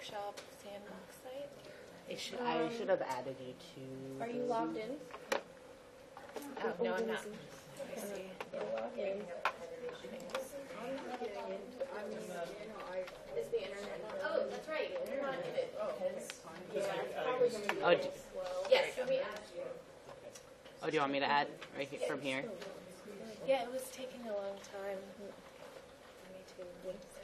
workshop sandbox site? I should have added you to. Are you logged in? Oh, no, I'm not. I see. Log in. Is the internet? Oh, that's right. You're not in it. Probably going to be slow. Yes, let me add you. Oh, do you want me to add right here, from here? Yeah, it was taking a long time for me to link stuff.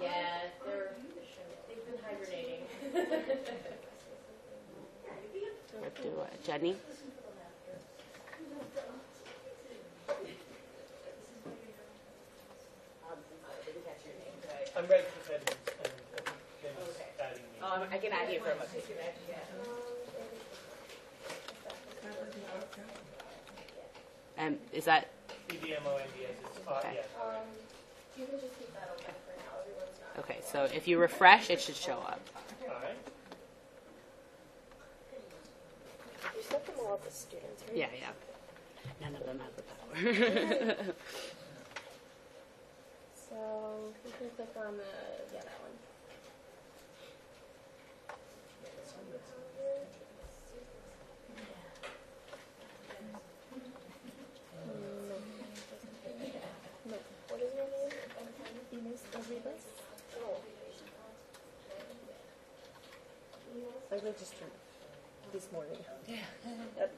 Yeah, they've been hibernating. Or do Jenny? I'm ready to send and adding me. I can add you for a moment. Is that? CDMONDS. Okay. Yeah. You can just keep that open for now. Everyone's not. Okay, so if you refresh, it should show up. All right. You set them all up as students, right? Yeah. None of them have the power. So you can click on that one. No. What is your name? Ines Rivas? Oh. I registered this morning. Yeah. At,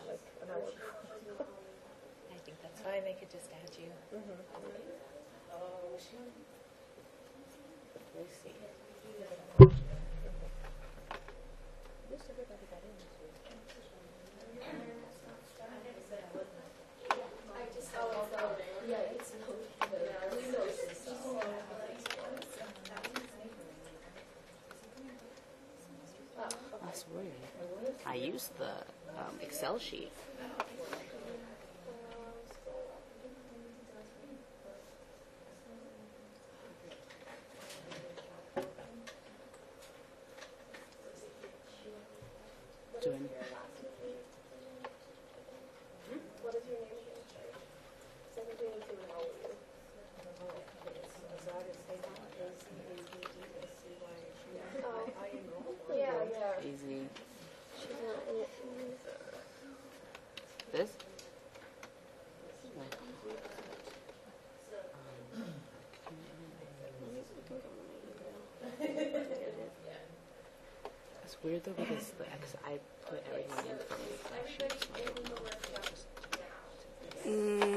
like an hour before. I think that's fine. They could just add you. Let's see. That's weird. I used the Excel sheet. Doing. What is your name again? Sorry. 17 to enroll you. Yeah. Easy. She's not in it. This? It's weird though because I put everything in from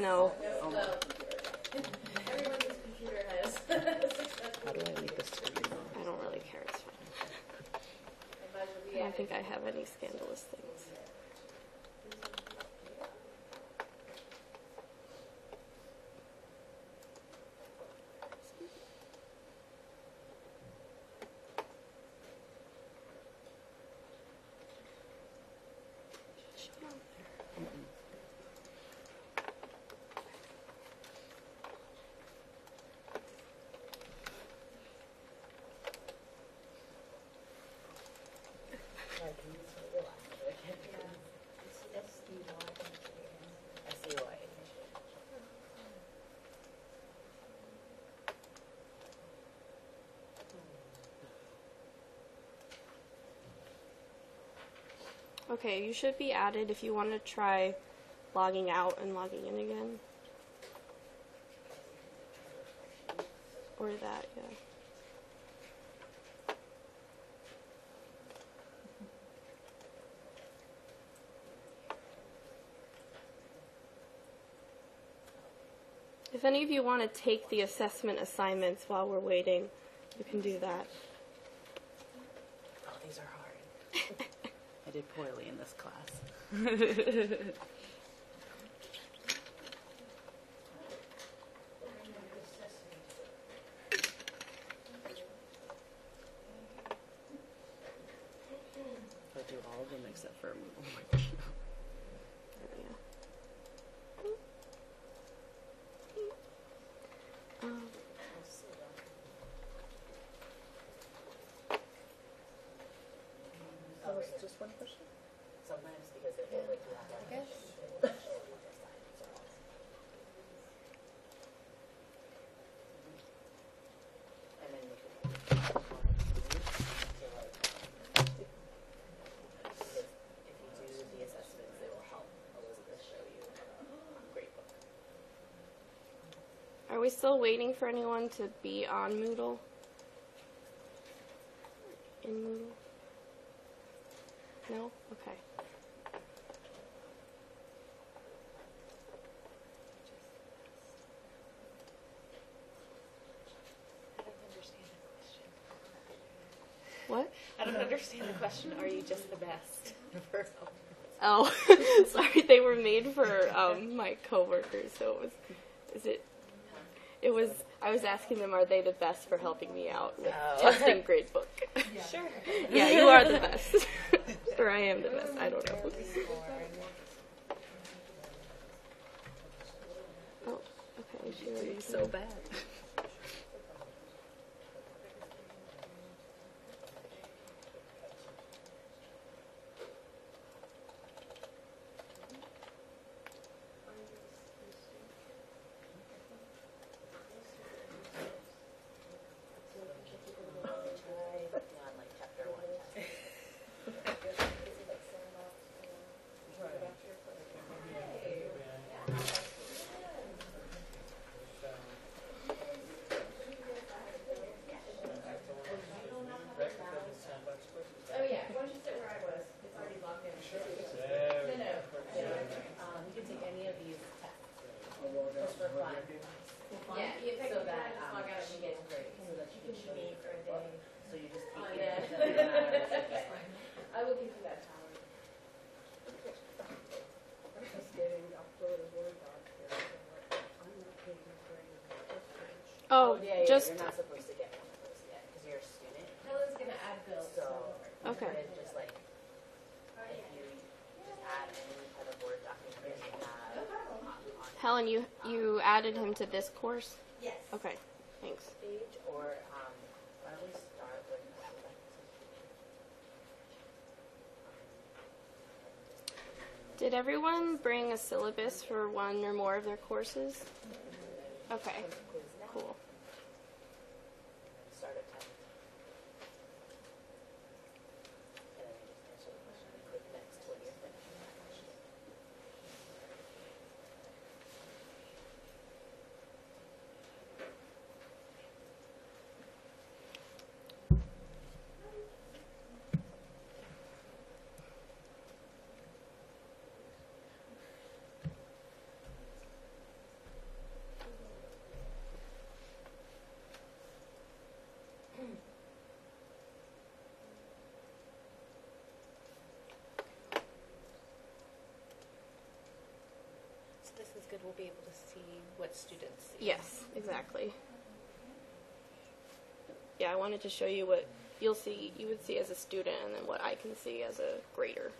No. Oh my. Everyone's computer has. How do I make this screen? I don't really care. It's fine. I don't think I have any scandalous things. Okay, you should be added if you want to try logging out and logging in again. Or that, yeah. If any of you want to take the assessment assignments while we're waiting, you can do that. Oh, these are hard. I did poorly in this class. I do all of them except for Moodle. Just one question? Sometimes because they feel like you have to. I guess. Are we still waiting for anyone to be on Moodle? In Moodle? No? Okay. What? I don't understand the question. Are you just the best? Oh, sorry. They were made for my coworkers, so I was asking them, are they the best for helping me out with testing Gradebook? Sure. Yeah, you are the best. Or I am the best. I don't know. Oh, okay. Sure. So bad. Oh yeah, why don't you sit where I was? It's already logged in. No. You can take any of these tests. Just for fun. Yeah, you pick so that just log out and you get grades. So that you can show me for a day. So you just keep I will give you that power. Oh, Yeah, just you're not supposed to get one of those yet because you're a student. Helen's gonna add bills. So okay. just like if you just add any kind of Word document you have on Helen, you added him to this course? yes. Okay, thanks. Page or why don't we start with Did everyone bring a syllabus for one or more of their courses? Okay, cool. start at 10. And then you just answer the question and click next when you're finished with that question. So this is good. We'll be able to see what students see. Yes, exactly. Yeah, I wanted to show you what you would see as a student, and then what I can see as a grader.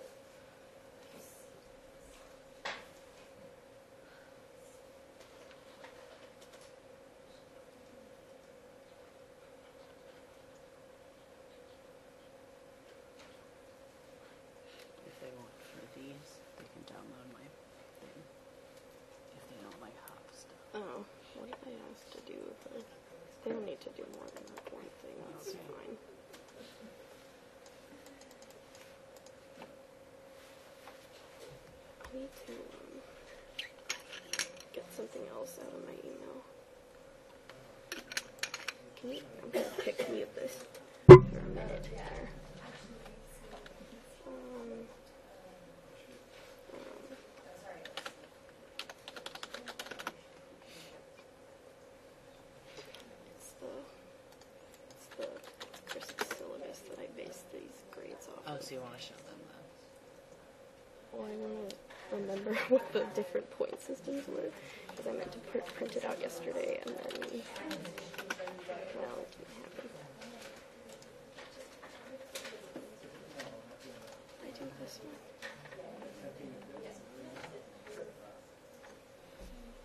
If they want for these, they can download my thing. If they don't like hop stuff. Oh, what did I ask to do with her? They don't need to do more than that one thing. That's fine. I need to get something else out of my email. Can you pick me of this for a minute there? It's the Chris's syllabus that I based these grades off Oh, of. so you want to show them the... Well, I want to remember what the different point systems were, because I meant to print it out yesterday, and then, well, it didn't happen. I do this one.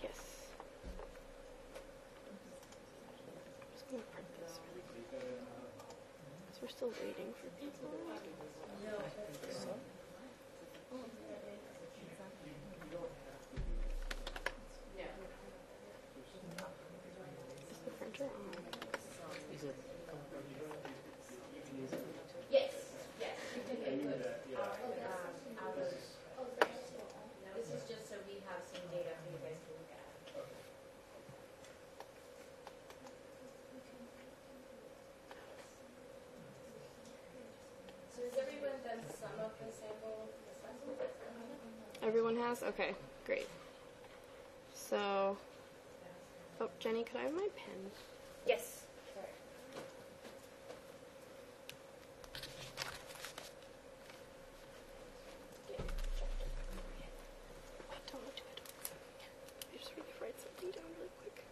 Yes. I'm just going to print this really quick, because we're still waiting for people. Is the printer on? Is it... Use it? Yes, yes. You can input hours. This is just so we have some data for you guys to look at. class? Okay, great. So, oh, Jenny, could I have my pen? Yes. Sorry. What? Don't do it. I just want to write something down really quick.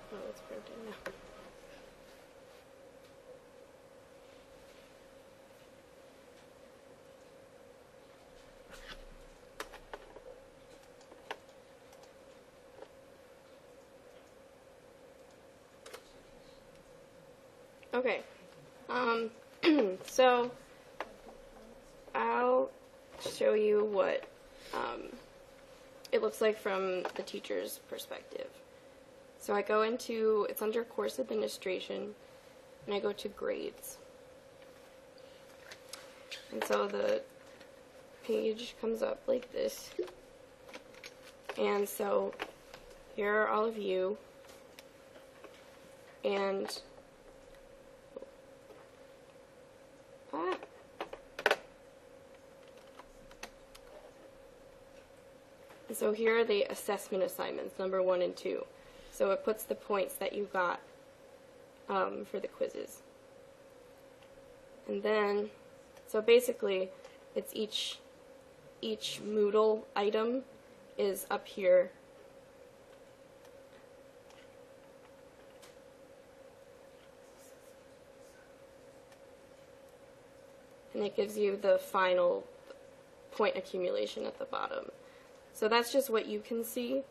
Oh, it's printing now. Okay. So I'll show you what it looks like from the teacher's perspective. So I go into, it's under course administration, and I go to grades. And so the page comes up like this. And so here are all of you. And so here are the assessment assignments, number 1 and 2. So it puts the points that you got for the quizzes. And then, so basically, it's each Moodle item is up here. And it gives you the final point accumulation at the bottom. So that's just what you can see. Is it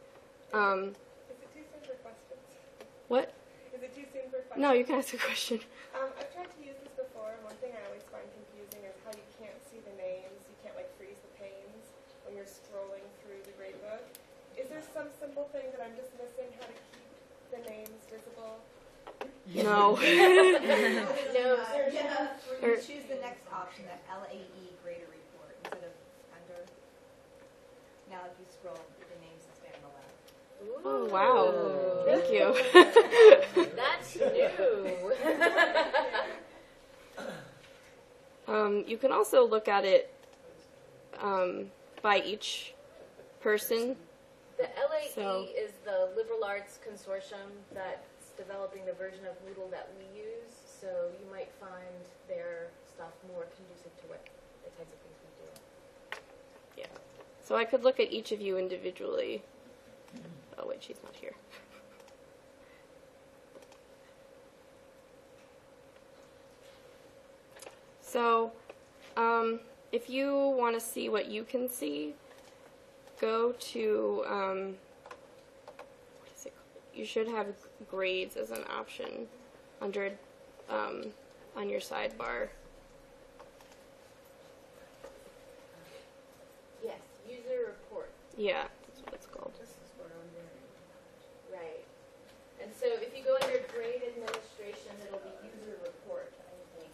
too soon for questions? What? Is it too soon for questions? No, you can ask a question. I've tried to use this before, and one thing I always find confusing is how you can't see the names. You can't like freeze the panes when you're scrolling through the gradebook. Is there some simple thing that I'm just missing, how to keep the names visible? No. No. You choose the next option, that LAE grader report, instead of under. Now if you scroll, the names stay on the left. Oh, wow. Thank you. That's new. You can also look at it by each person. The LAE So- is the liberal arts consortium that's developing the version of Moodle that we use. So you might find their stuff more conducive to what the types of things we do. Yeah. So I could look at each of you individually. Oh, wait, she's not here. So, if you want to see what you can see, go to, what is it called? You should have grades as an option under, on your sidebar. Yes, user report. Yeah, that's what it's called. Right. And so if you go under grade administration, it'll be user report, I think.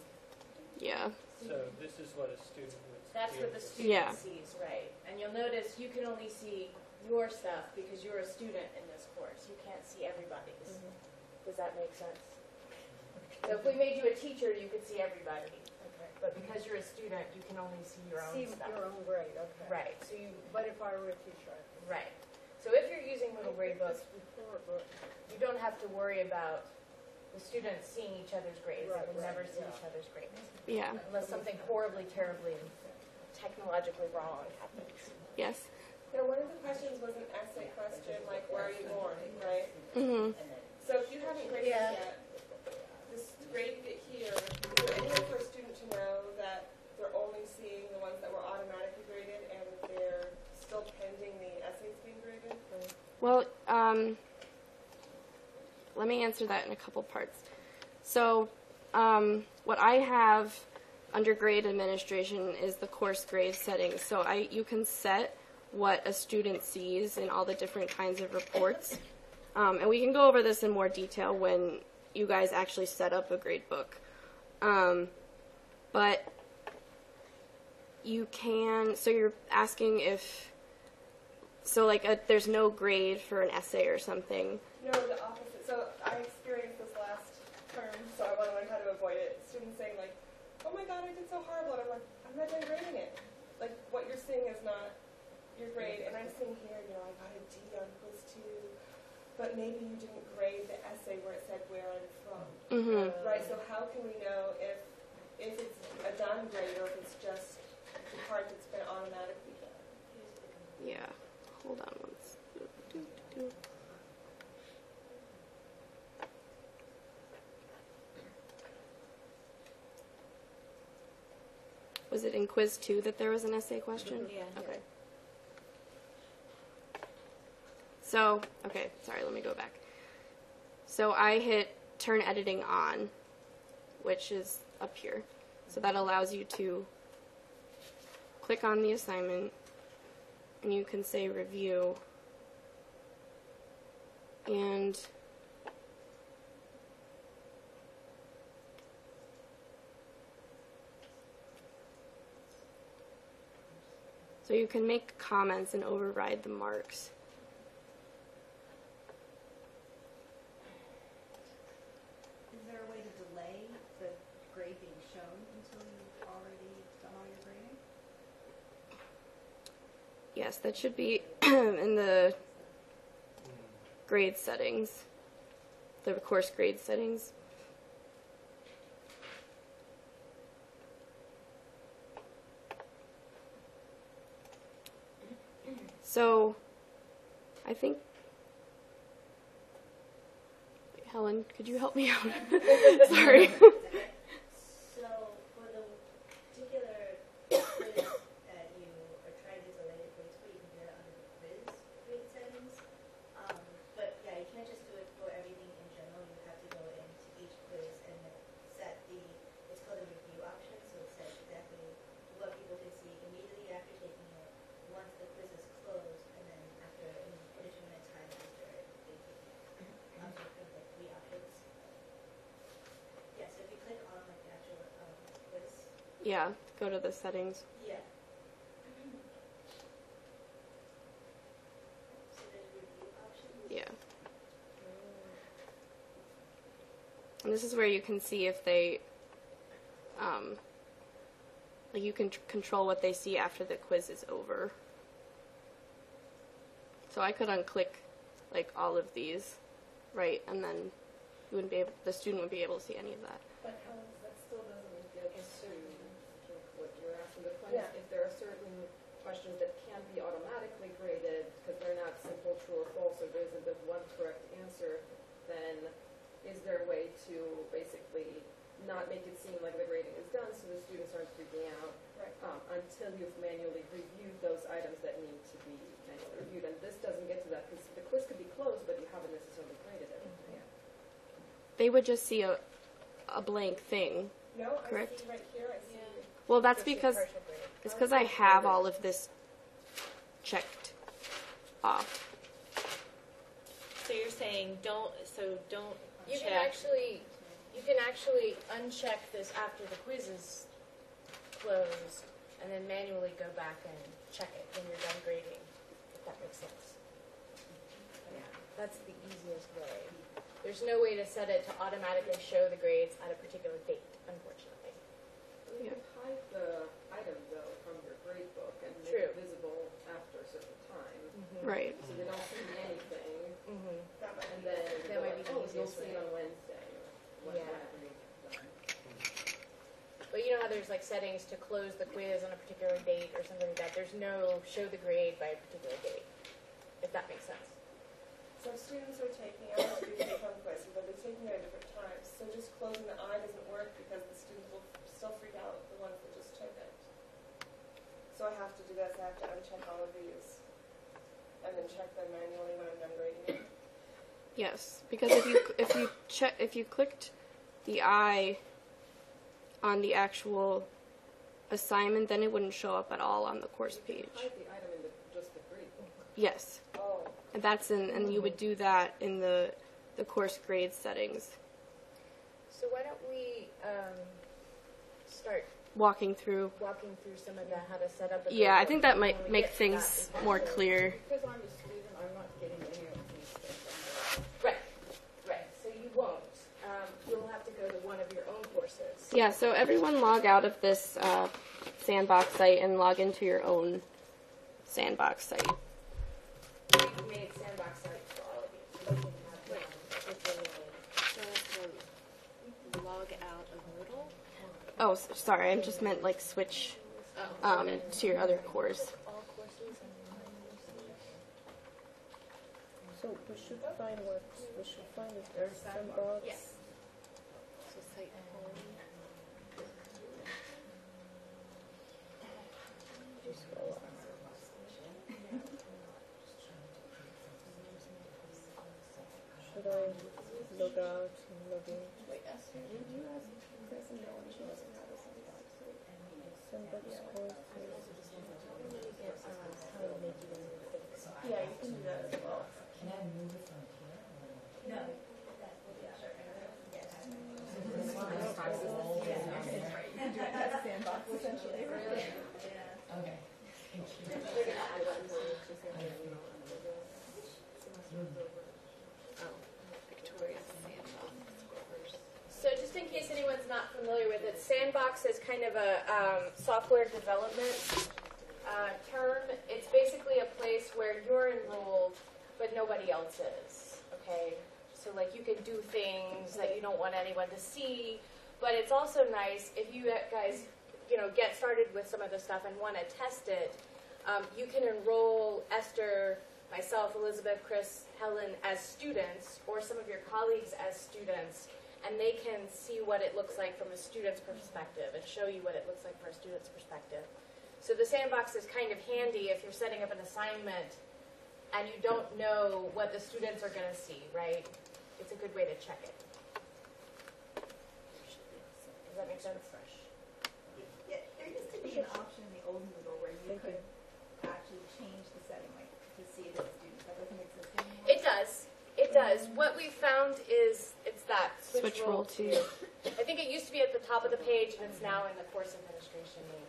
Yeah. So this is what a student would. That's be what able the to student Yeah. sees, right? And you'll notice you can only see your stuff because you're a student in this course. You can't see everybody's. Does that make sense? So if we made you a teacher, you could see everybody. Okay. But because you're a student, you can only see your own stuff. Your own grade, okay. Right. So you But if I were a teacher, I could. right. So if you're using Moodle Gradebook, you don't have to worry about the students seeing each other's grades. They will never see each other's grades Yeah. unless something horribly, terribly, technologically wrong happens. Yes. Now, one of the questions was an essay question, like, where are you born, right? Mm-hmm. So if you haven't graded Yeah. yet, this graded it here, is there any way for a student to know that they're only seeing the ones that were automatically graded and that they're still pending the essays being graded? Well, let me answer that in a couple parts. So, what I have under grade administration is the course grade settings. So you can set what a student sees in all the different kinds of reports. And we can go over this in more detail when you guys actually set up a grade book. But you can, so you're asking if, so like there's no grade for an essay or something. No, the opposite. So I experienced this last term, so I want to learn how to avoid it. Students saying like, oh my god, I did so horrible. And I'm like, I'm not done grading it. Like, what you're seeing is not your grade. And I'm seeing here, you know, I got a D on quiz 2, but maybe you didn't grade the essay where it said where I'm from. Mm-hmm. Right, so how can we know if it's a done grade or if it's just the part that's been automatically done? Yeah. Hold on one second. Was it in quiz 2 that there was an essay question? Yeah. Okay. So, okay, sorry, let me go back. So I hit turn editing on, which is up here. So that allows you to click on the assignment, and you can say review, and so you can make comments and override the marks. Is there a way to delay the grade being shown until you've already done all your grading? Yes, that should be in the grade settings, the course grade settings. So, I think, Helen, could you help me out? Sorry. So for the particular quiz that you are trying to delay the grades for, you can do that under the quiz grade settings. But yeah, you can't just do it for everything in general. You have to go into each quiz and then set it's called the review option, so it sets exactly what people can see immediately after taking it, once the quiz is closed, and then after a determinate time after they take it. So it's kind of like 3 options. Yeah, so if you click on like the actual quiz, Yeah, go to the settings. yeah. So there's review options. Yeah. And this is where you can see if they, like you can control what they see after the quiz is over. So I could unclick like all of these, right, and then you wouldn't be able, the student wouldn't be able to see any of that. But Helen, that still doesn't get to what you're asking. The point is, if there are certain questions that can't be automatically graded because they're not simple true or false, or there isn't the one correct answer, then is there a way to basically not make it seem like the grading is done so the students aren't freaking out until you've manually reviewed those items that need to be manually reviewed? And this doesn't get to that because the quiz could be closed, but you haven't necessarily graded everything. They would just see a blank thing. No, Correct. I see right here, I see. Well, that's Just see because partial grade. it's because I have all of this checked off. So you're saying don't You check. can actually uncheck this after the quiz is closed, and then manually go back and check it when you're done grading, if that makes sense. Yeah, that's the easiest way. There's no way to set it to automatically show the grades at a particular date, unfortunately. You can hide the item, though, from your grade book and make True. it visible after a certain time. Right. So they don't see anything, That might and be then That they're might like, be the oh, you'll easiest see way. it on Wednesday. Or Yeah. whenever you've done. But you know how there's like settings to close the quiz on a particular date or something like that? There's no show the grade by a particular date, if that makes sense. So students are taking, I want to do take-home quizzes, but they're taking it at different times. So just closing the eye doesn't work because the students will still freak out, the ones that just took it. So I have to do this, I have to uncheck all of these and then check them manually when I'm done grading it. Yes, because if you clicked the eye on the actual assignment, then it wouldn't show up at all on the course page. Hide the item in just the grade book. Yes, Oh, and and you would do that in the course grade settings. So why don't we start walking through. some of that, how to set up. Yeah, I think that might make things more clear. Because I'm a student, I'm not getting any of these things. Right. So you won't. You'll have to go to one of your own courses. Yeah, so everyone log out of this sandbox site and log into your own sandbox site. We've made sandbox sites for all of you. So you can have them Log out of Moodle. Oh, sorry, I just meant like switch to your other course. So we should find what we should find is there sandbox. Yes. So site home. Scroll up. Should I log out and log in? Wait, Esther, did you ask Kristen no when she doesn't have a sandbox? Sandbox course. Yeah, you can do that as well. Sandbox, essentially. Okay. So just in case anyone's not familiar with it, Sandbox is kind of a software development term. It's basically a place where you're enrolled, but nobody else is, okay? So like you can do things that you don't want anyone to see, but it's also nice if you guys, get started with some of the stuff and want to test it, you can enroll Esther, myself, Elizabeth, Chris, Helen as students, or some of your colleagues as students, and they can see what it looks like from a student's perspective and show you what it looks like from a student's perspective. So the sandbox is kind of handy if you're setting up an assignment and you don't know what the students are going to see, right? It's a good way to check it. Does that make sense? Yeah, there used to be an option in the old Moodle where you could actually change the setting, like to see it as students. That doesn't exist anymore. It does. It does. What we found is it's that Switch role to. I think it used to be at the top of the page, and it's now in the course administration link.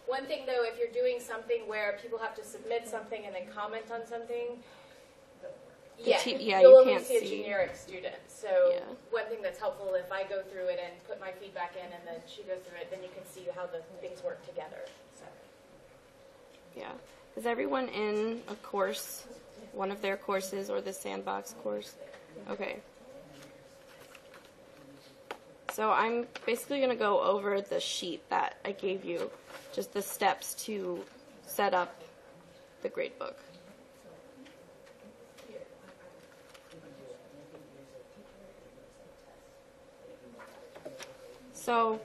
One thing, though, if you're doing something where people have to submit something and then comment on something, you you'll only can't see a see. generic student. So Yeah. one thing that's helpful, if I go through it and put my feedback in, and then she goes through it, then you can see how the things work together. So. Yeah. Is everyone in a course, one of their courses, or the sandbox course? Okay. So I'm basically going to go over the sheet that I gave you, just the steps to set up the gradebook. So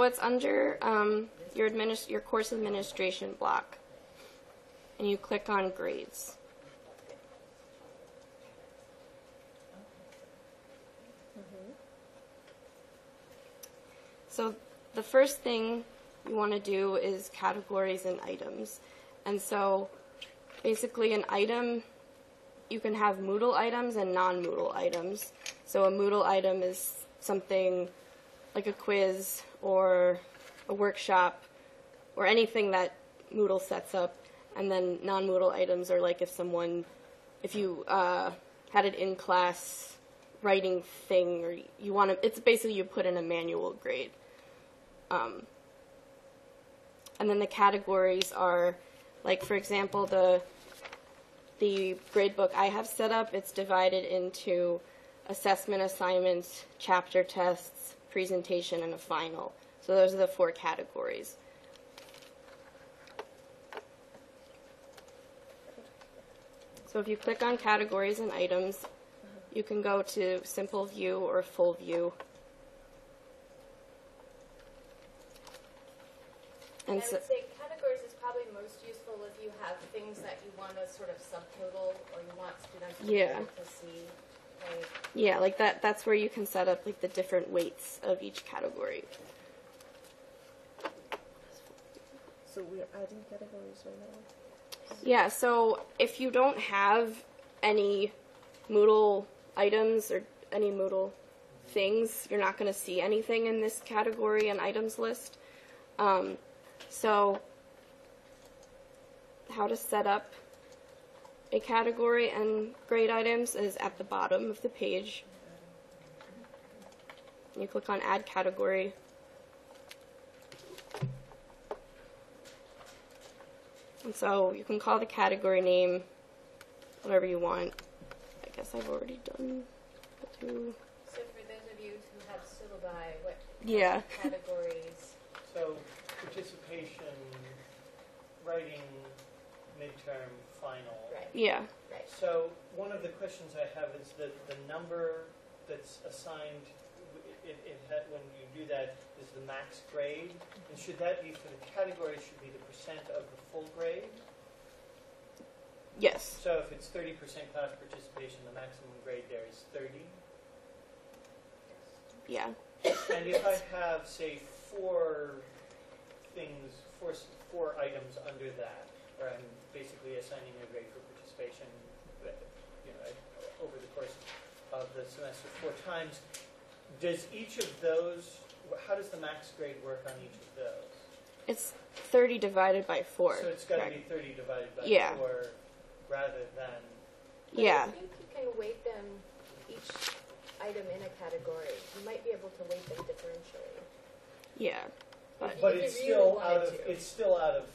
it's under your course administration block, and you click on grades. So the first thing you want to do is categories and items. And so basically an item, you can have Moodle items and non-Moodle items. So a Moodle item is something like a quiz or a workshop or anything that Moodle sets up. And then non-Moodle items are like if you had an in-class writing thing, or you want to, it's basically you put in a manual grade. And then the categories are, like, for example, the gradebook I have set up, it's divided into assessment, assignments, chapter tests, presentation, and a final. So those are the 4 categories. So if you click on categories and items, you can go to simple view or full view. And I would say categories is probably most useful if you have things that you want to sort of subtotal, or you want students to be able to see. Like, yeah, like that's where you can set up like the different weights of each category. So we're adding categories right now? Yeah, so if you don't have any Moodle items or any Moodle things, you're not going to see anything in this category and items list. So how to set up a category and grade items is at the bottom of the page. You click on Add Category. And so you can call the category name whatever you want. I guess I've already done the two. So for those of you who have syllabi, what Yeah. categories? So participation, writing, midterm, final. Right. Yeah. Right. So one of the questions I have is the number that's assigned when you do that is the max grade. And should that be for the category, should be the percent of the full grade? Yes. So if it's 30% class participation, the maximum grade there is 30. Yeah. And if I have, say, four items under that, where I'm basically assigning a grade for participation, over the course of the semester 4 times, does each of those, how does the max grade work on each of those? It's 30 divided by 4. So it's got to be 30 divided by 4 rather than... Yeah. I think you can weight them, each item in a category. You might be able to weight them differentially. Yeah. But it's still out of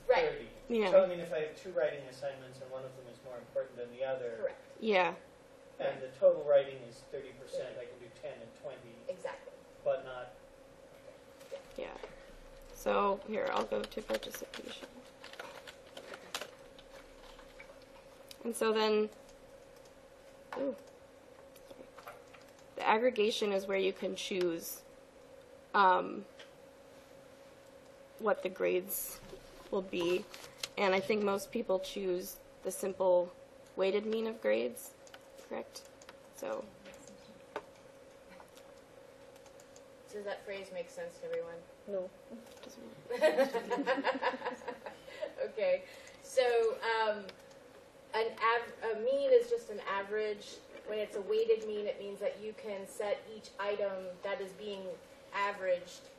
30. Right. Yeah. So I mean, if I have 2 writing assignments and one of them is more important than the other, Correct. Yeah. and the total writing is 30%, I can do 10 and 20, Exactly. but not. Yeah. So here, I'll go to participation. And so then, the aggregation is where you can choose what the grades will be. And I think most people choose the simple weighted mean of grades, correct? So. Does that phrase make sense to everyone? No. Okay. So a mean is just an average. When it's a weighted mean, it means that you can set each item that is being averaged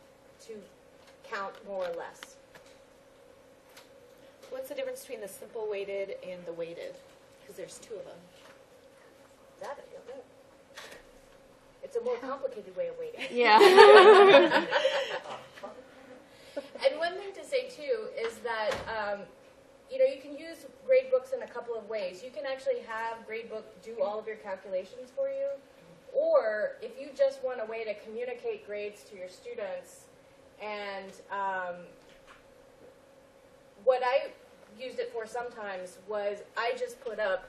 to count more or less. What's the difference between the simple weighted and the weighted? Because there's 2 of them. That I don't know. It's a more complicated way of weighting. Yeah. And one thing to say too is that you can use Gradebooks in a couple of ways. You can actually have Gradebook do all of your calculations for you, or if you just want a way to communicate grades to your students, and what I used it for sometimes was I just put up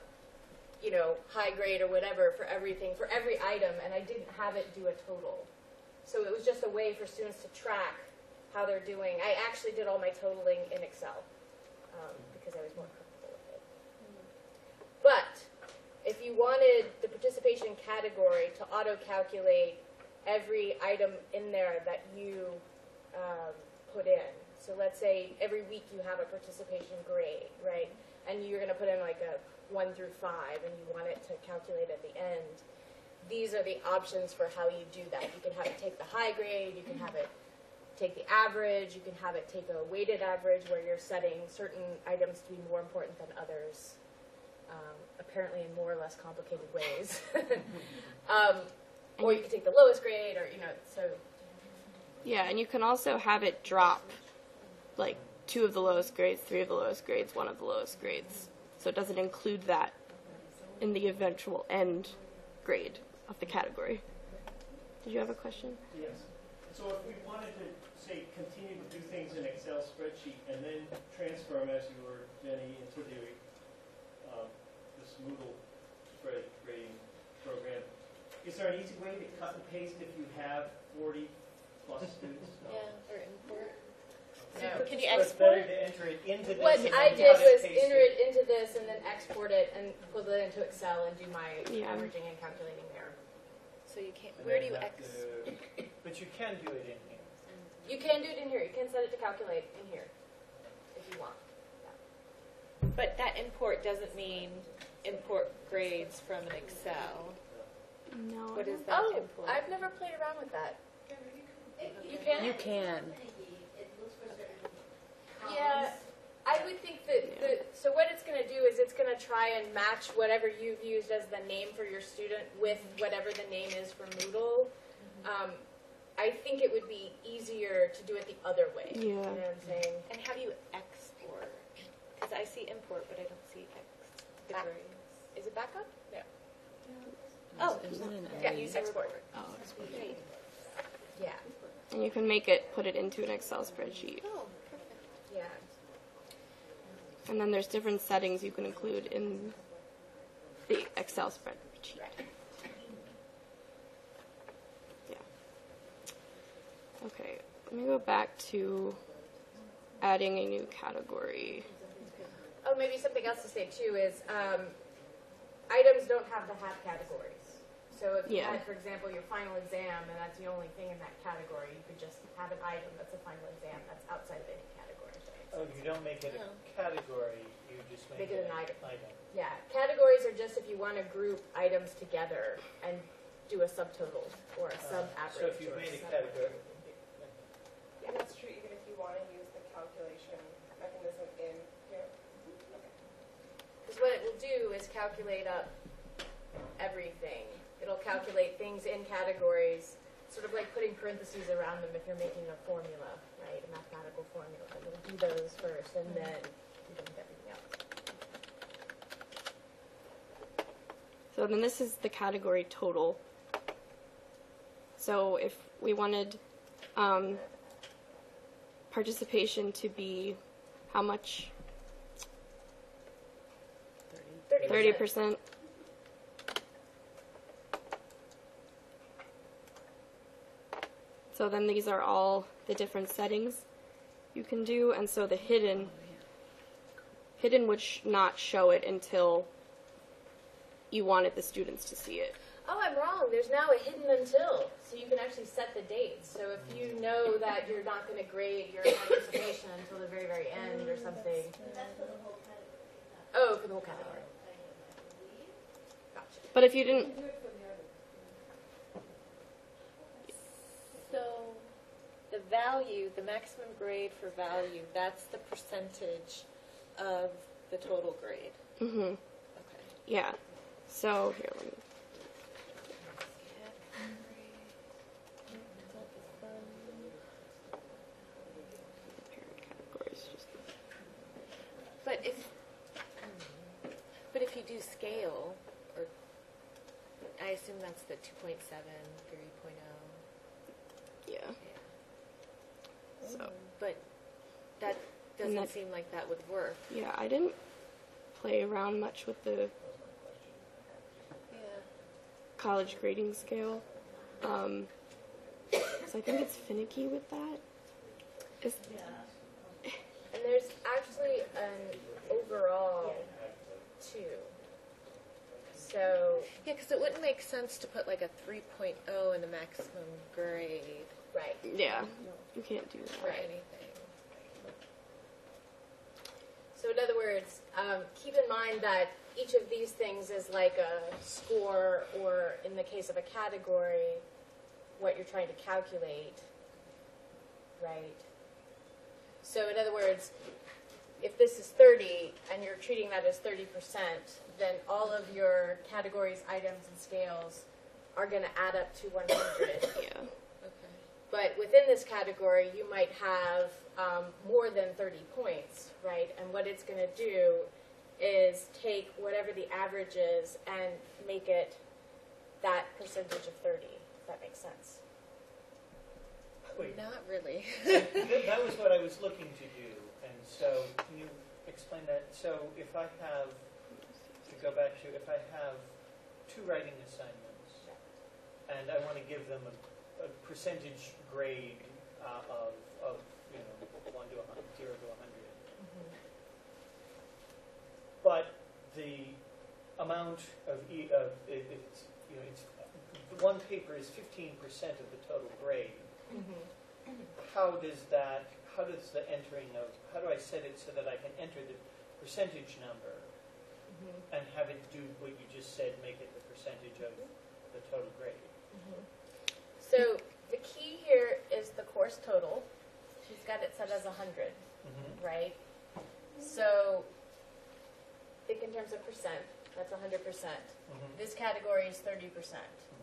high grade or whatever for everything, for every item, and I didn't have it do a total. So it was just a way for students to track how they're doing. I actually did all my totaling in Excel because I was more comfortable with it. But if you wanted the participation category to auto-calculate every item in there that you put in, so let's say every week you have a participation grade, right? And you're going to put in like a 1 through 5, and you want it to calculate at the end. These are the options for how you do that. You can have it take the high grade, you can have it take the average, you can have it take a weighted average where you're setting certain items to be more important than others, apparently in more or less complicated ways. Or you can take the lowest grade, or, so. Yeah, and you can also have it drop, like, 2 of the lowest grades, 3 of the lowest grades, 1 of the lowest grades. So it doesn't include that in the eventual end grade of the category. Did you have a question? Yes. So if we wanted to, say, continue to do things in Excel spreadsheet and then transfer them, as you were, Jenny, into this Moodle grading program, is there an easy way to cut and paste if you have 40 plus students? No. Yeah, or import. No. Can you So it's export? better to enter it into this. What and I then did cut and was paste enter it into this and then export it and put it into Excel and do my averaging and calculating there. So you can't. And Where then do you have X? But you can do it in here. You can do it in here. You can set it to calculate in here if you want. But that import doesn't mean import grades from an Excel. No. What is that Oh, import? I've never played around with that. You can? You can. It looks for certain Yeah, columns. I would think that, so what it's going to do is it's going to try and match whatever you've used as the name for your student with whatever the name is for Moodle. I think it would be easier to do it the other way. Yeah. You know what I'm saying? And how do you export? Because I see import, but I don't see the Back- grades. Is it backup? No. Oh, Isn't it an Yeah, A? use export. Oh, export. Yeah. And you can put it into an Excel spreadsheet. Oh, perfect. Yeah. And then there's different settings you can include in the Excel spreadsheet. Yeah. Okay, let me go back to adding a new category. Oh, maybe something else to say too is items don't have to have categories. So if you Yeah. had, for example, your final exam and that's the only thing in that category, you could just have an item that's a final exam that's outside of any category. If that makes Oh, sense. you don't make it a category, you just make Make it an item. item. Yeah, categories are just if you want to group items together and do a subtotal or a sub-average. So if you've or made a sub- category, And that's true even if you want to use the calculation mechanism in here. Because what it will do is calculate up everything. It'll calculate things in categories, sort of like putting parentheses around them if you're making a formula, right? A mathematical formula. It'll do those first and then you can do everything else. So then this is the category total. So if we wanted participation to be how much? 30%. So then these are all the different settings you can do, and so the hidden would not show it until you wanted the students to see it. Oh, I'm wrong. There's now a hidden until, so you can actually set the dates. So if you know that you're not going to grade your participation until the very, very end or something. But that's for the whole category. Oh, for the whole category. Gotcha. But if you didn't, So the value, the maximum grade for value, that's the percentage of the total grade. mhm, Okay. yeah. So here, let me. Parent categories, just But if you do scale, or I assume that's the 2.7, 3.0. yeah. So But that And doesn't that- seem like that would work. yeah, I didn't play around much with the Yeah. college grading scale. So I think it's finicky with that. It's, And there's actually an overall too. So, Yeah, because it wouldn't make sense to put like a 3.0 in the maximum grade right. yeah, you can't do for that. anything. So in other words, keep in mind that each of these things is like a score, or in the case of a category, what you're trying to calculate, right? So in other words, if this is 30 and you're treating that as 30%, then all of your categories, items, and scales are going to add up to 100. Yeah. Okay. But within this category, you might have more than 30 points, right? And what it's going to do is take whatever the average is and make it that percentage of 30, if that makes sense. wait, Not really. that was what I was looking to do, and so can you explain that? So if I have, to go back to, if I have 2 writing assignments, and I want to give them a percentage grade of 1 to 100, 0 to 100. But the amount of it's one paper is 15% of the total grade. How does the entering of, how do I set it so that I can enter the percentage number and have it do what you just said, make it the percentage of the total grade. So the key here is the course total. She's got it set as 100, right? So think in terms of percent. That's 100%. This category is 30%.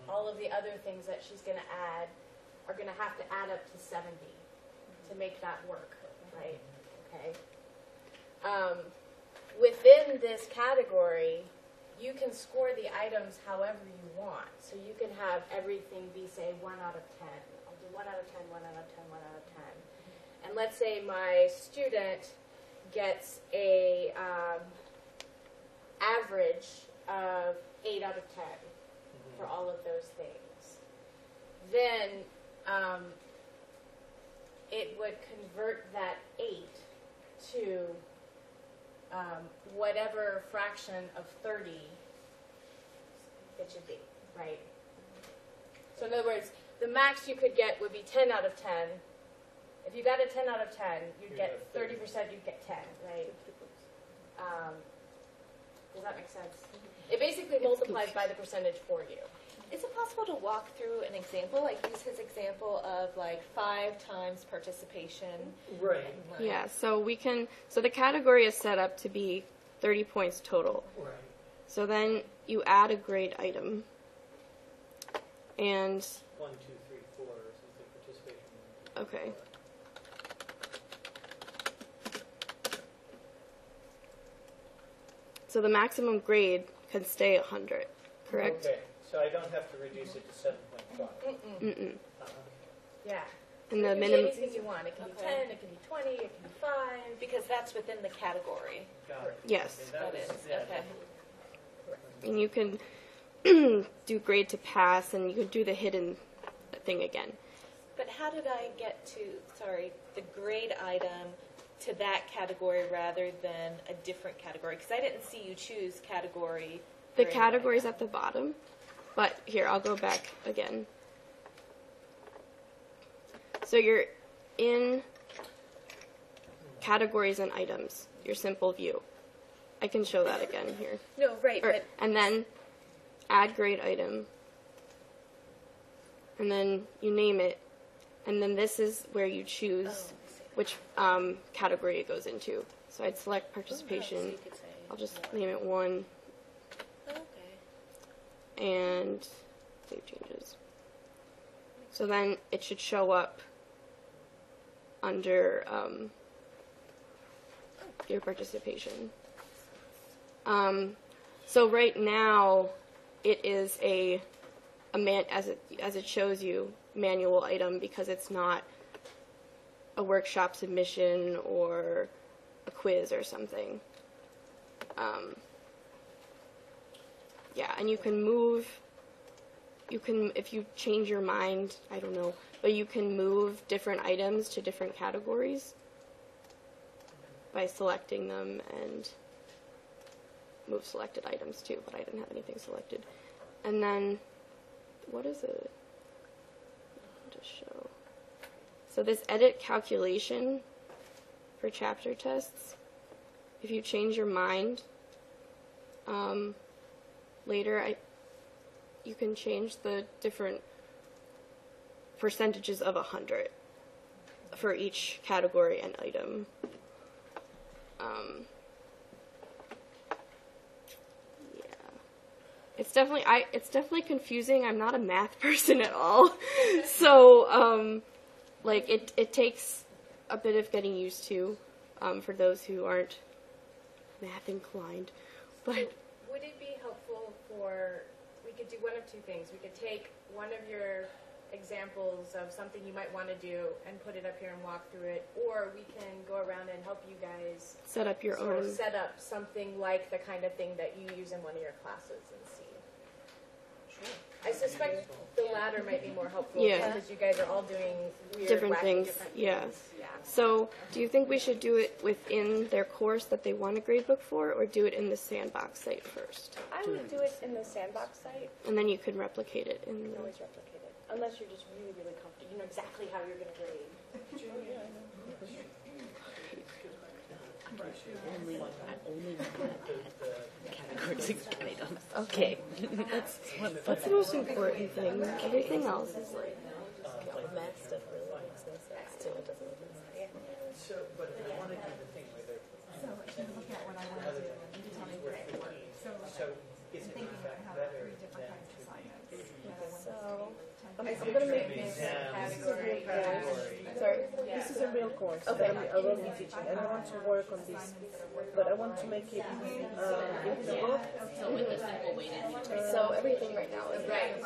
All of the other things that she's going to add are going to have to add up to 70 to make that work, right? Okay. Within this category, you can score the items however you want. So you can have everything be, say, 1 out of 10. I'll do 1 out of 10, 1 out of 10, 1 out of 10. And let's say my student gets a average of 8 out of 10 for all of those things. Then it would convert that 8 to whatever fraction of 30 it should be, right? So in other words, the max you could get would be 10 out of 10. If you got a 10 out of 10, you'd get 30%, you'd get 10, right? Does that make sense? It basically multiplies by the percentage for you. Is it possible to walk through an example, like use his example of like 5 times participation? Right. Yeah, so we can, so the category is set up to be 30 points total. Right. So then you add a grade item. And, 1, 2, 3, 4 or something, participation. okay. So the maximum grade can stay 100, correct? Okay, so I don't have to reduce it to 7.5. Mm-mm. Yeah. And It the can be minimum, anything you want. It can be 10, it can be 20, it can be 5. Because that's within the category. Got it. yes. Okay, That was- is, yeah, okay. And you can do grade to pass, and you can do the hidden thing again. But how did I get to, the grade item to that category rather than a different category? Because I didn't see you choose category. The grade category's item. at the bottom, but here, I'll go back again. So you're in categories and items, your simple view. I can show that again here. No, right, but And then add grade item. And then you name it. And then this is where you choose which category it goes into. So I'd select participation. So you could say, I'll just name it 1 okay. and save changes. So then it should show up under your participation. So right now it is a as it shows you, manual item, because it's not a workshop submission or a quiz or something. Yeah, and you can move, if you change your mind, I don't know, but you can move different items to different categories by selecting them, and move selected items too, but I didn't have anything selected. And then, what is it? I'll just show. So this edit calculation for chapter tests, if you change your mind, later you can change the different percentages of 100 for each category and item. It's definitely confusing. I'm not a math person at all. So, it takes a bit of getting used to, for those who aren't math inclined. But Would it be helpful we could do one of 2 things. We could take one of your examples of something you might want to do and put it up here and walk through it, or we can go around and help you guys set up your sort own. of set up something like the kind of thing that you use in one of your classes and see. I suspect the latter might be more helpful, Yeah. because you guys are all doing weird, Different wacky, things, different yeah. things. Yeah. So, do you think we should do it within their course that they want a gradebook for, or do it in the Sandbox site first? I would do it in the Sandbox site. And then you can replicate it in You can the... always replicate it, unless you're just really, really comfortable. You know exactly how you're going to grade. Only categories and items. Okay. That's the most important thing. Everything else is like. Math stuff really makes no sense too. It doesn't make sense. So, but I want to do the thing where they're, So if you look at what I want to do, you can tell me where it works. So so is it in thinking fact of better three different than kinds of to assignments. So I'm gonna make this. category? sorry. This is a real course Okay. that I will be teaching, and I want to work on this, but I want to make it in the book. So everything right now is right.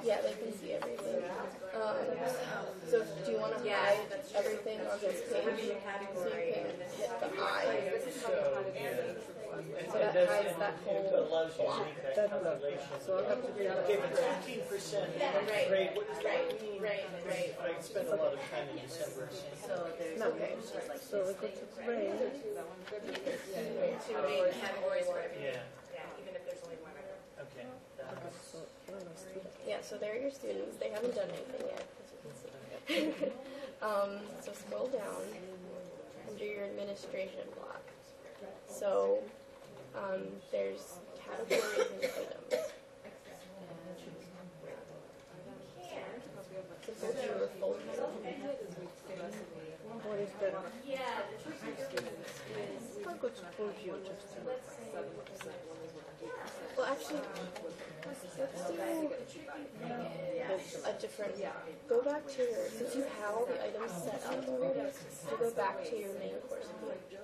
Yeah, they can see everything. So do you want to hide everything on this page? So you can hit the I. So that hides that whole allows you to block. make that calculation. So I'll have to do that. Okay, but 15% grade, what does that mean? I spent a lot of time in December. No. So I go to grade. Categories for everything. Yeah, Even if there's only one. okay. So what am I student? Yeah, so they're your students. They haven't done anything yet, as you can see. So scroll down under your administration block. So there's categories and items. So go to your folder. What is better? I'll go to full view just to Well, actually, let's do a different. Go back to your, since you have all the items set up already, you go back to your main course page.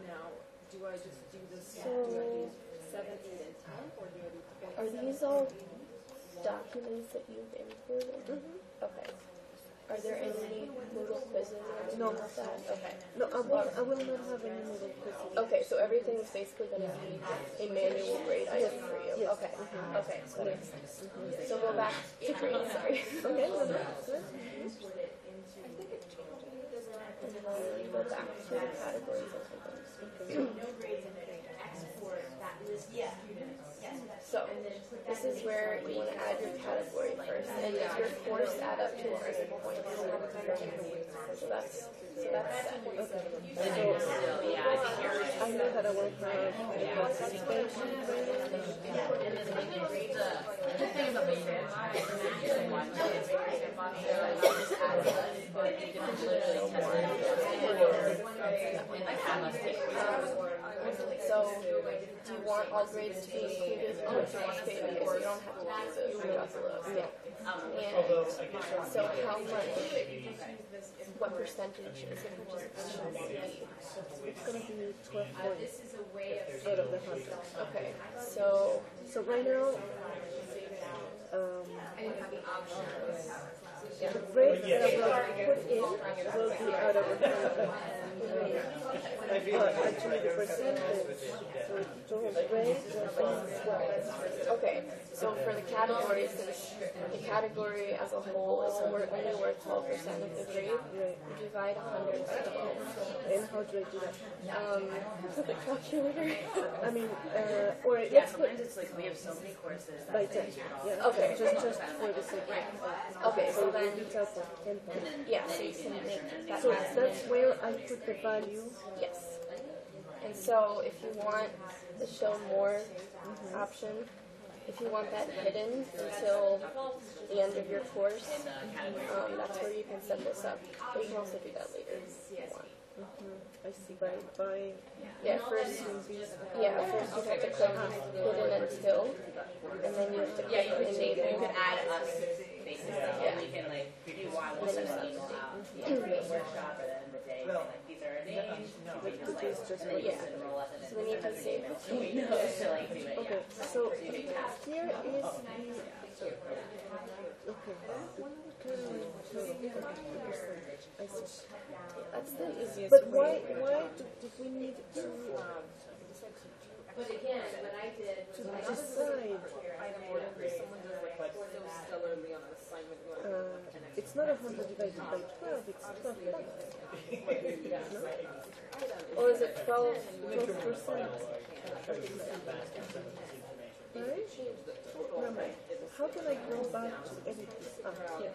Now, do I just do this, So, do I do 7, 8, and 10, or do I do 20? are these all documents that you've imported? Okay. Are there any Moodle quizzes or anything No. like that? Okay. No, I will not have any Moodle quizzes. Okay, so everything is basically going to be a manual grade item for you. Yes. Okay. Okay, so that makes sense. So go back to green, sorry. Okay, well, that's good. And then go back to the categories or something. So, this is where you want to add your category first, and does your course add up to 100 points? So that's set. I know that I will have a participation. So, do you want all grades to be included on the first page? Because you don't have to do the upload. Yeah. Although, And I guess so how much, what percentage is the participation going to be? It's going to be 12 points out of the 100. Okay, so So right now, the grade that I will put in will be out of the 100. Actually, the percentage for total grade will be 12. okay, so for the categories, since the category as a whole is only worth 12% of the grade, Right. you divide 100 by 12. And how do I do that? With the calculator. I mean, or let's put It's like we have so many courses. by 10. Yeah. Okay. Just for the sake. Okay, So so it then, will be 10 points. yeah, so you can make that So happen. that's where I put the value. Yes. And so if you want the show more option, if you want that hidden until the end of your course, that's where you can set this up. But you can also do that later if you want. I see by Yeah, first you have to click hidden until, and then you have to click enable. Add us, basically, and we can like, if you want, we'll send an email out for the workshop at the end of the day, saying, like, these are our names, we just like, and then you just enroll us, and So then you can save it. we know to like do it, okay. yeah. So here is the okay. I see. That's the easiest But way. why did we need to But again, what I did was to I decide? Someone does like so stellarly on an assignment. It's not 100 divided by 12. It's 12 Or is it 12? 12%. Right? How can I go back to edit this? Ah, here.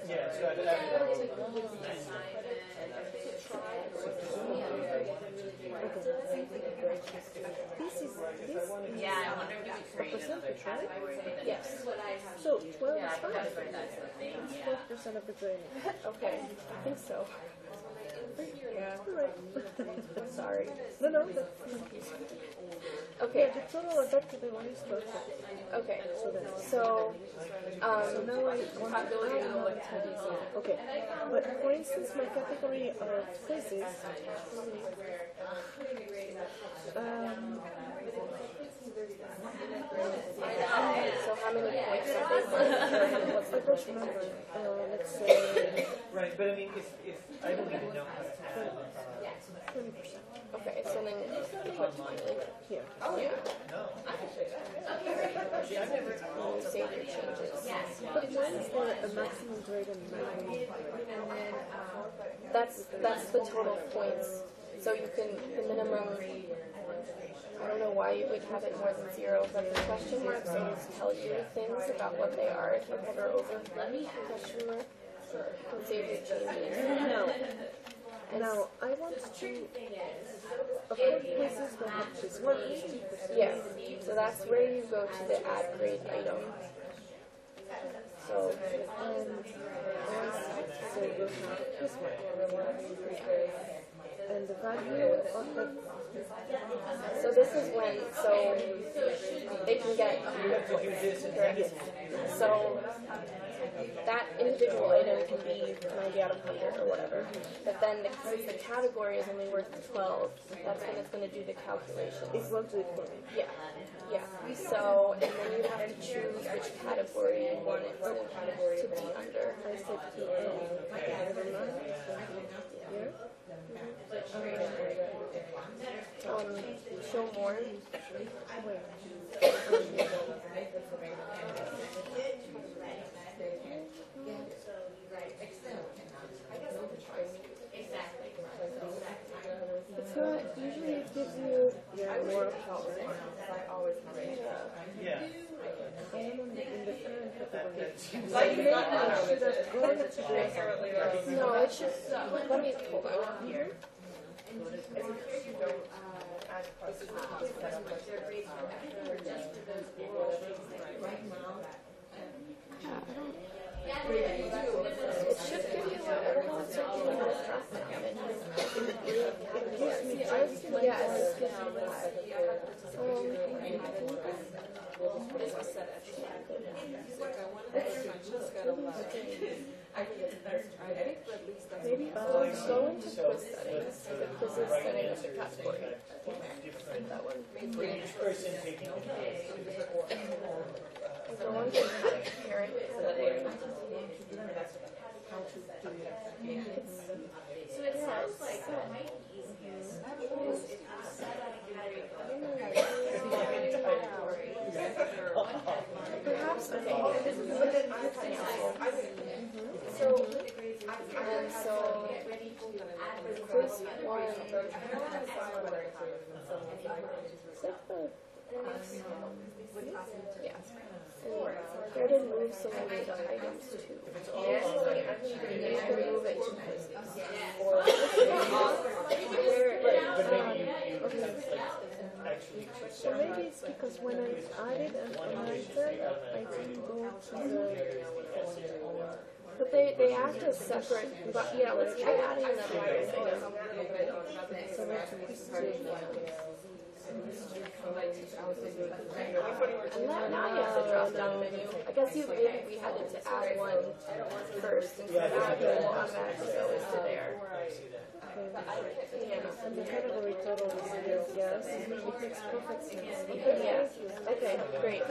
Yeah, so I'd add Yeah, I wonder if we could create another category. Yes. So 12 is fine. That's the thing, yeah. 12% of the grading. Okay, I think so. Yeah. Right. Sorry. No, that's Okay. the total effectively one is 12%. Okay. So So, now I want to add one to this. Okay. But for instance, my category of quizzes, so how many points are they worth? I don't remember. Let's say right, but I mean, if I don't even know how to add 20%. Okay, so then you put 20 Here. Yeah. no. Save your changes. But when is there a maximum grade and minimum? That's the total points. So you can, the minimum, I don't know why you would have it more than 0, but the question marks always tell you things about what they are if you hover over the question mark. And save your changes. Now, I want to, of course, quizzes will have this 1%. Yeah, so that's where you go to the add grade item. So, So we'll have this one. And the value of the, so this is when, so they can get 100 To do this and correct? So that individual item can be 90 out of 100 or whatever. But then because the category is only worth 12, that's when it's going to do the calculation. it will do it for me. Yeah. Yeah. So, and then you have to choose which category you want it to be under. I said never mind. Here. Show more. Where? It's not, usually it gives you more power. Yeah. I am in the current category. Like, Maybe I should have gone to this. No, it should, let me hold on here. It should give you whatever it's looking at this drop down. It gives me just like Yes. maybe Go into quiz settings. The quiz is setting up the category. That one. For each person taking the quiz. Go into parent category. So it sounds like what might be easiest is if you set up Perhaps, okay, this is what so, and so, quiz one, yeah. And try to move some of the items too. You can move it to quizzes. Actually, So maybe it's because when I added an item, I didn't go to the. But they act as separate, but yeah, let's try adding another item. So let's And now you have the drop down menu. I guess maybe we had to add one first, and so that will automatically go into there. And the category total is here, yes. It makes perfect sense. Yeah. Okay, great.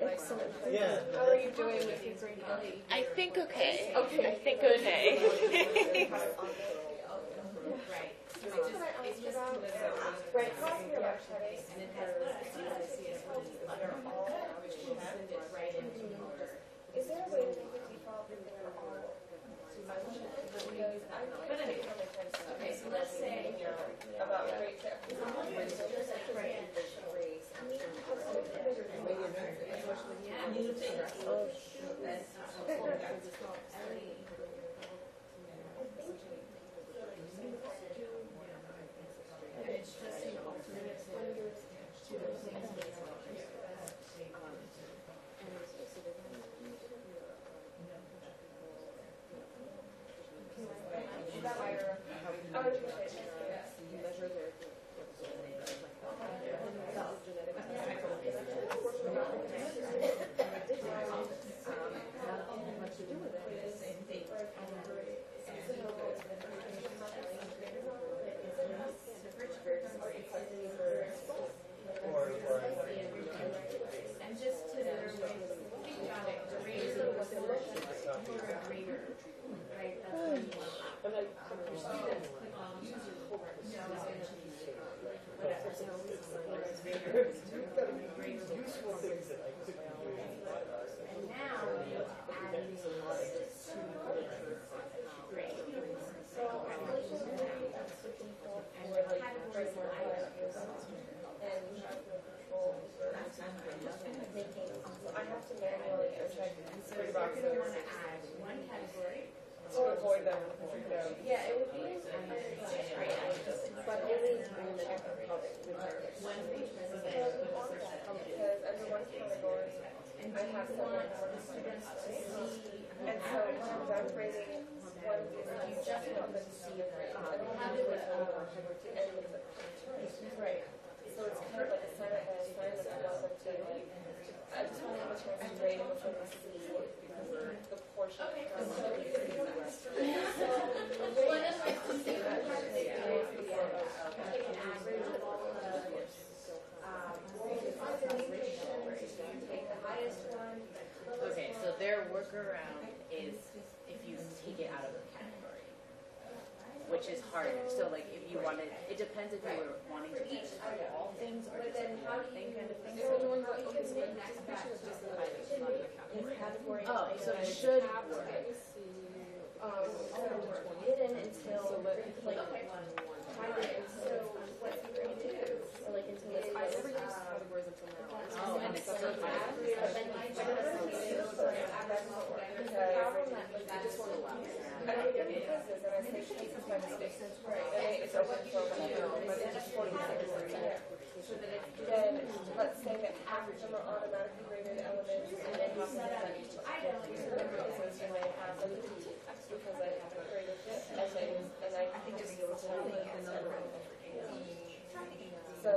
Excellent. yeah. How are you doing with your grade money? I think okay. Okay. I think okay. Right. Is there a way to make the default that they're all Okay, so let's say about grades there? Useful things that I couldn't do. And now, adding these so unfortunately, that's the people for like categories and items and control making. So I have to manually check three boxes You're gonna want to add one category. to avoid them. Yeah, it would be under each grade item, but only check one page. Because under one category, I have someone for the students to see. And so when I'm done grading one of these, you just want them to see it. And then have it to end of the term. Right. So it's kind of like a assignment by assignment. I want them to like, I'm telling them a chance to grade and which one to see the portion. Okay, so their workaround is if you take it out of the category, which is harder. So like if you wanted, it depends if you were wanting to teach all things or just like one thing kind of thing. Oh, so it should work. Hidden until like so what you can do so like until it's I never used categories until now. Oh, and it's still but then you I just want to allow it. I don't get quizzes and I say cases by mistake. And it's open for but it's just 40 seconds. Then let's say that half of them are automatically graded elements and then half of them are each item. Quizzes you might have them because I haven't graded it and I think just tell the answer. So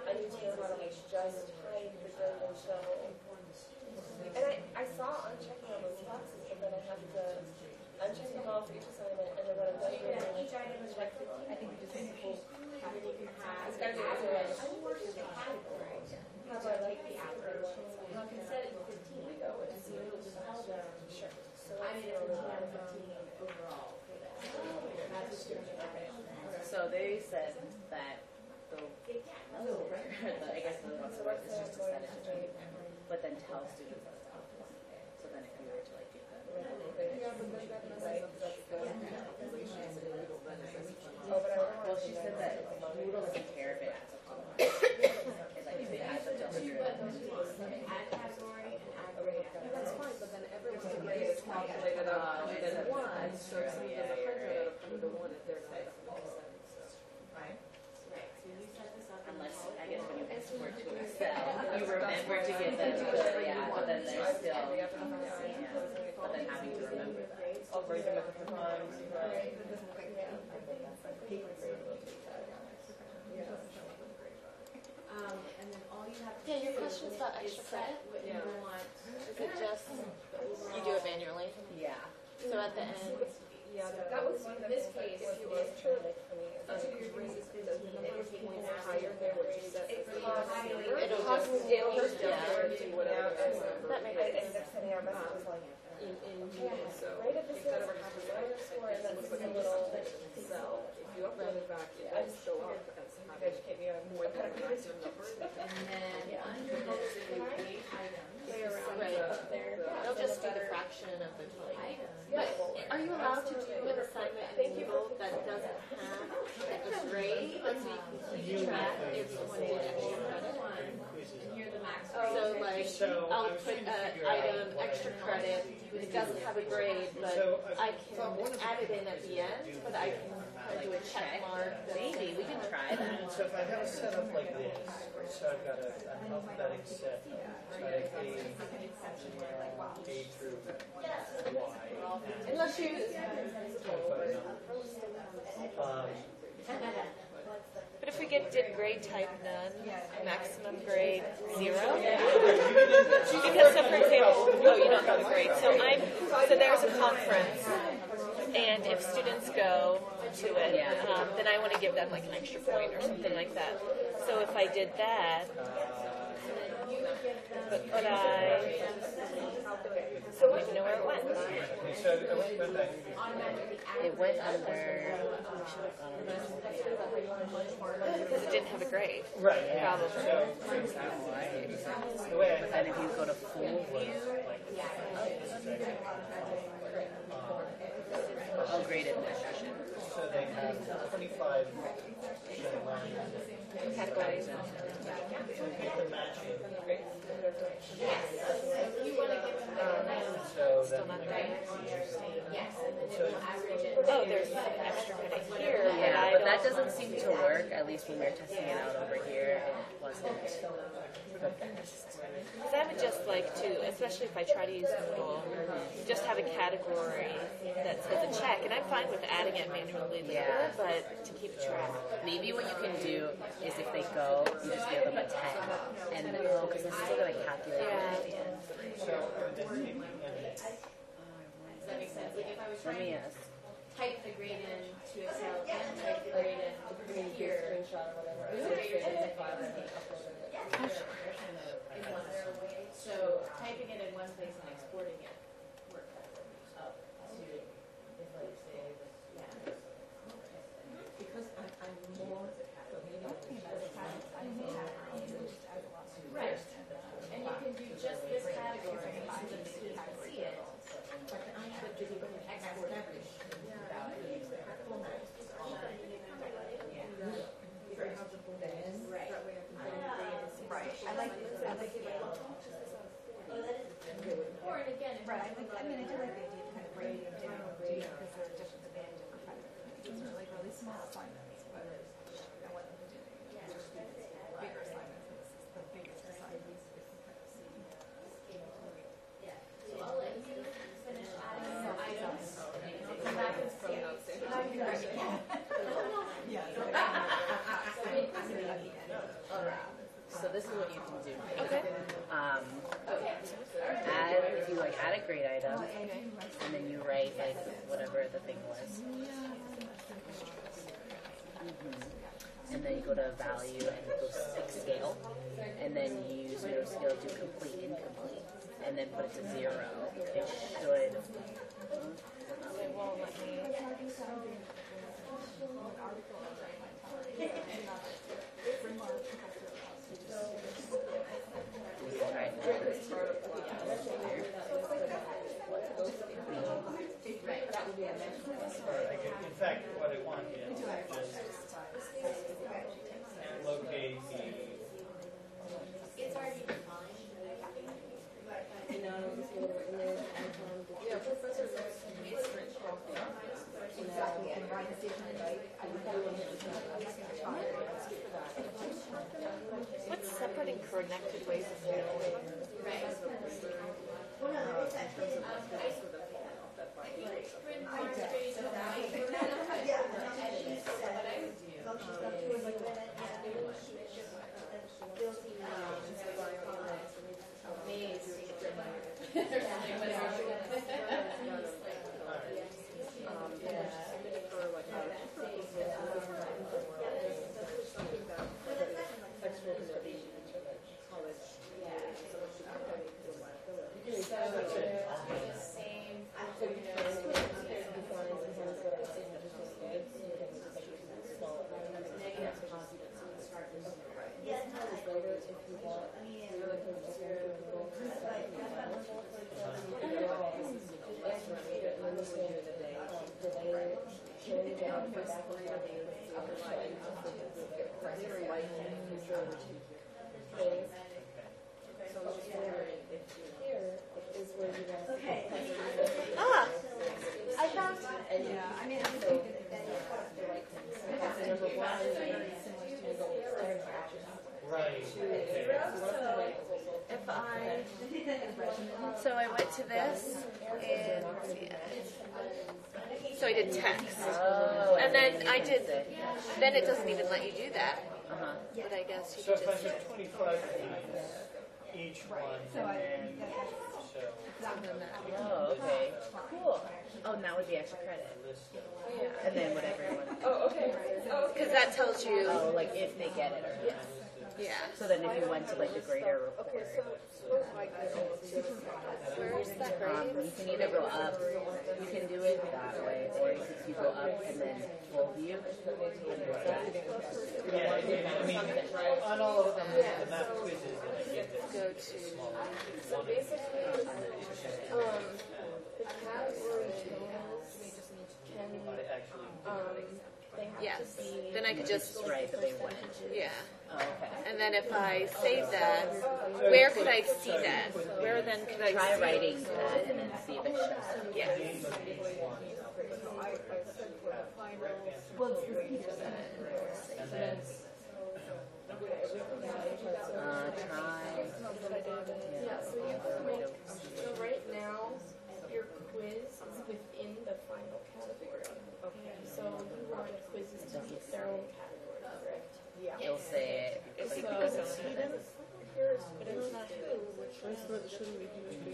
I need to know how to like just hide the grade and show. And I saw unchecking all those boxes, but then I have to uncheck them all for each assignment, and then when I'm done grading, each item is check 15. I think we just need to and then you can have It's gotta be right. I will work with the category. How do I like the average? You can set it to 15. We go with so you'll just tell them. Sure. So I mean, it's 15 overall for that. That's a student average. So they said that I guess the one is just to set it to grade, but then tell students that it's up to 1. So then if you were to like give them well, she said that Moodle doesn't care if it adds up to 1. Like if it adds up to 100. Add category and add grade. That's fine, but then everyone's grade is calculated out and then 1, so if someone does 100 out of 100 if they're not. Right. Right. So you set this up. Unless, I guess when you export to Excel, you remember to give them but then they're still, but then having to remember that. I'll grade them at different times. And then all you have to Yeah, your do question's about is extra set credit? what you want. Is it just you do it manually? Yeah. So at the end, Yeah, So that was in this case, if you was true for me. Each of your grades is the number of points higher than what you set. it'll just It'll just yeah. jump to whatever. That makes I ended up sending out messages like, In Moodle, so right at this if that ever happens, score, and then it's it's like a little, Excel, if you upload it back, it will show up as having educate me on more than a maximum number. And then under those grade items, Right. They'll just do the fraction of the total. But are you allowed to do an assignment in Moodle that doesn't have a grade, but so you can keep track if someone did extra credit? you're the max. So like, So I'll I was put trying to an figure out item what I extra would credit. It doesn't have a grade, but So I thought one can of the add it in things at the we end. could do But I here, can kind of do a check mark. that Maybe, we can try that. So if I have a setup like this, so I've got an alphabetic set, so I have A through Y. Unless you, but if we did grade type none, maximum grade 0. Because so for example, oh, you don't have a grade. So there's a conference, and if students go to it, then I want to give them like an extra point or something like that. So if I did that, You would give them. But I wouldn't know where it went. So I went back. It went under. Because it didn't have a grade. Right. Probably. So, the way But then if you go to full view, graded administration. so they have 25 Categories. So get the matching. So Still then not great. so Oh, there's extra credit here. Yeah, I but don't- that doesn't seem to work, at least when we were testing it out over here. It wasn't the best. Because I would just like to, especially if I try to use Moodle, just have a category that says a check. And I'm fine with adding it manually later, Yeah. but to keep track. Maybe what you can do is if they go, you just give them a 10. And then, oh, because this is still going to calculate it at the end. Does that make sense? Like if I was Let trying me to ask. type the grade into Excel and type the grade in here, the grade is in one. So typing it in one place and exporting it worked better. Because I'm more, so maybe Right. And you can do just this category so that the students can see it. But you can export everything. right. I like it. Or and again, if Right. I mean, I do like the idea of kind of breaking it down too, because they're different, the band different kind of. These are like really small assignments, but I want them to do bigger assignments. This is the biggest assignments. so I'll let you finish adding some items. Come back and see. So this is what you can do. Okay. If you add a grade item, and then you write like whatever the thing was. And then you go to value and go scale, and then you use your scale to complete incomplete, and then put it to 0. It should. It won't let me. In fact, what I want is just locate the. It's already defined. Exactly, and write the statement, right? What's separating connected ways of doing? Ah! I found, yeah, I mean, I think Right. If I, so I went to this, and so I did text, and then I did, then it doesn't even let you do that, but I guess you So could if I just, have 25 of these, each one, and then, so Oh, okay. Cool. Oh, and that would be extra credit. list of. And then whatever you want. Oh, okay. Oh, because that tells you, Oh, like if they get it or not. Yeah. So then if you went to like the grader report, Okay, so where's that grade? you can either go up, you can do it that way, or you go up and then full view. Yeah, I mean, on all of them, the math quizzes, Go to. So basically, the category can, they have Yes. to be. Then I could just. Right, but they went. Yeah. Oh, okay. And then if I save that, where could I see that? Where then could I Try see writing that and then see if it shows up. Yes. Yeah, so you can make, so right now, your quiz is within the final category. So you want quizzes to be their own category, correct? You'll say it. So,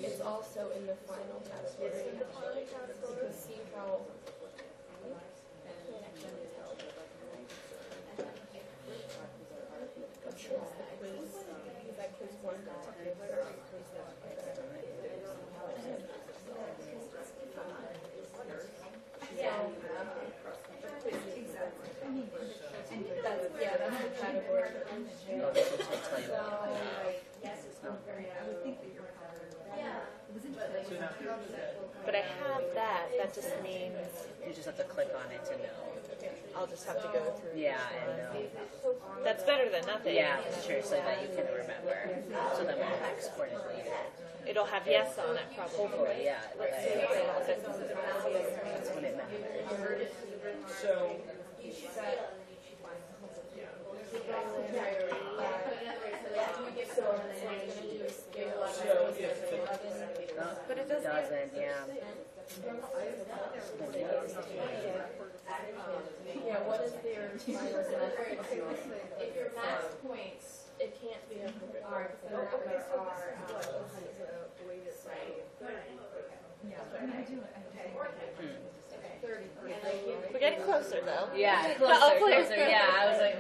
it's also in the final category. You can see how. Which is the quiz? Is that quiz 1? Yeah, that's the category. Oh, this will tell you what. But I have that. That just means You just have to click on it to know. I'll just have to go through. Yeah, I know. That's better than nothing. Yeah, it's true, so that you can remember. So then we'll export it later. It'll have yes on it probably. Hopefully, yeah. That's what it meant. So, But it doesn't. Yeah. Yeah, what is their final if your max points, it can't be 100. We're getting closer though. Yeah, Oh, closer. Yeah, I was like,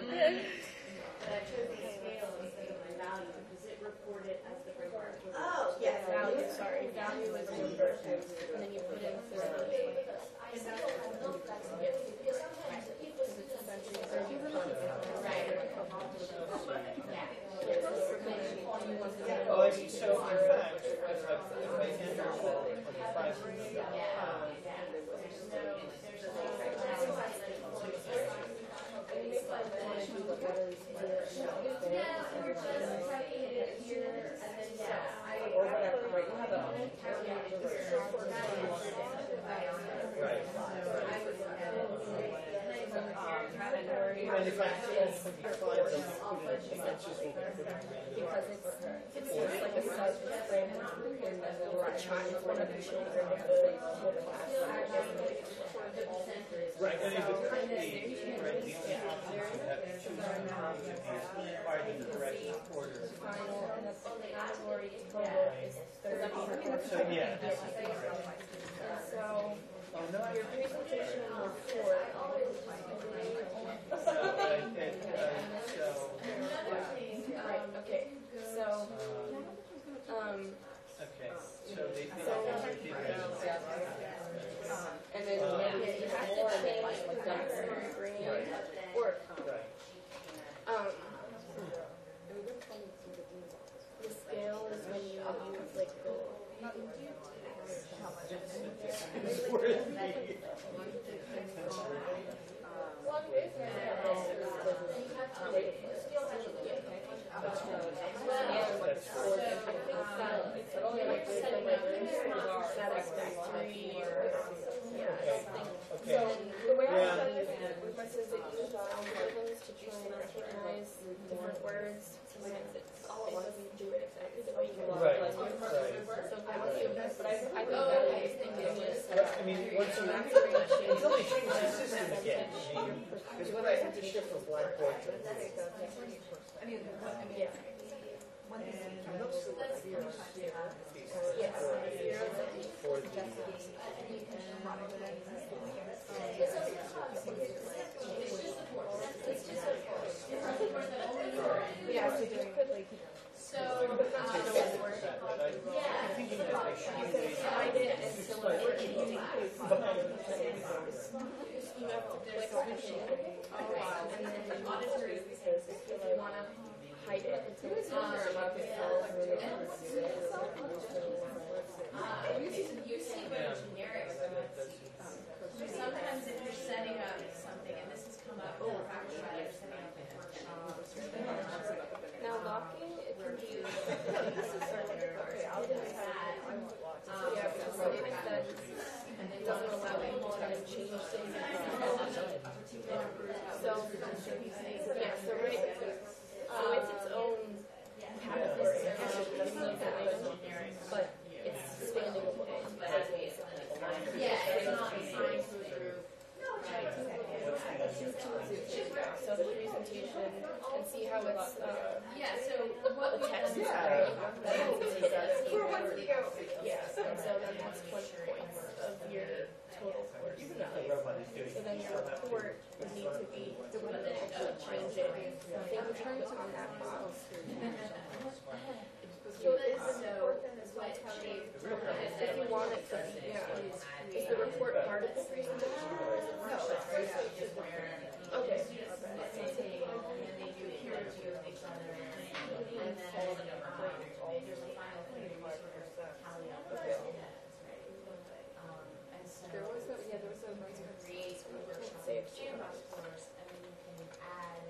Oh, yes. Value, sorry, value is number, and then you put in 30. oh, I see. So, in fact, if I enter the 5, and if I fill 25, then I put it in answers will be Because it's just like a sub-frame in we're trying for the children of the whole class. right. And if it's currently, right, the only options you have to choose from are the correct order. Final, and the category total is 30. So, yeah, this is the correct. So, your presentation report. Right, okay, so, and then you have to change the maximum grade, or, the scale is when you use like the. So the way I've done it is that you use algorithms to try and recognize different words. Sometimes it doesn't do it exactly the way you want. Right, So value, but I think value is thinking is. I mean, once you, until they change the system again, because when I had to shift from Blackboard to Yeah, so category should be the Find it and select it. You have to click between file and then auditors, because if you want to hide it until it's over, you see what generic. Sometimes if you're setting up something, and this has come up, actually you're setting up a workshop. Now locking, it can be. This is Yeah, because sometimes that doesn't allow you to kind of change things. So it's its own category, but it's standing alone. Yeah, it's not assigned to a group. So the presentation, and see how it's, So what the text is Yeah. Yes, and so then that's 20 points of your total course. So then your report would need to be the one that actually change it. I'm trying to map out. So is the report then as well telling If you want it to be, is the report part of the presentation or is it workshop? Okay. There was a, yeah, there was a nice create a workshop Save Canvas course, and then you can add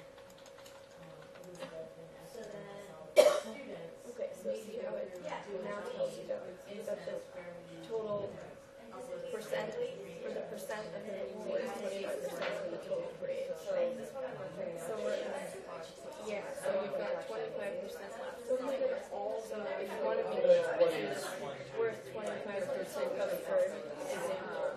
Elizabeth and Esther and students. Okay, so see how it now tells you that the total percent, or the percent of the report is 25% of the total grade. So we're, so we've got 25% left. So if you want to make each quiz worth 25% covered for example.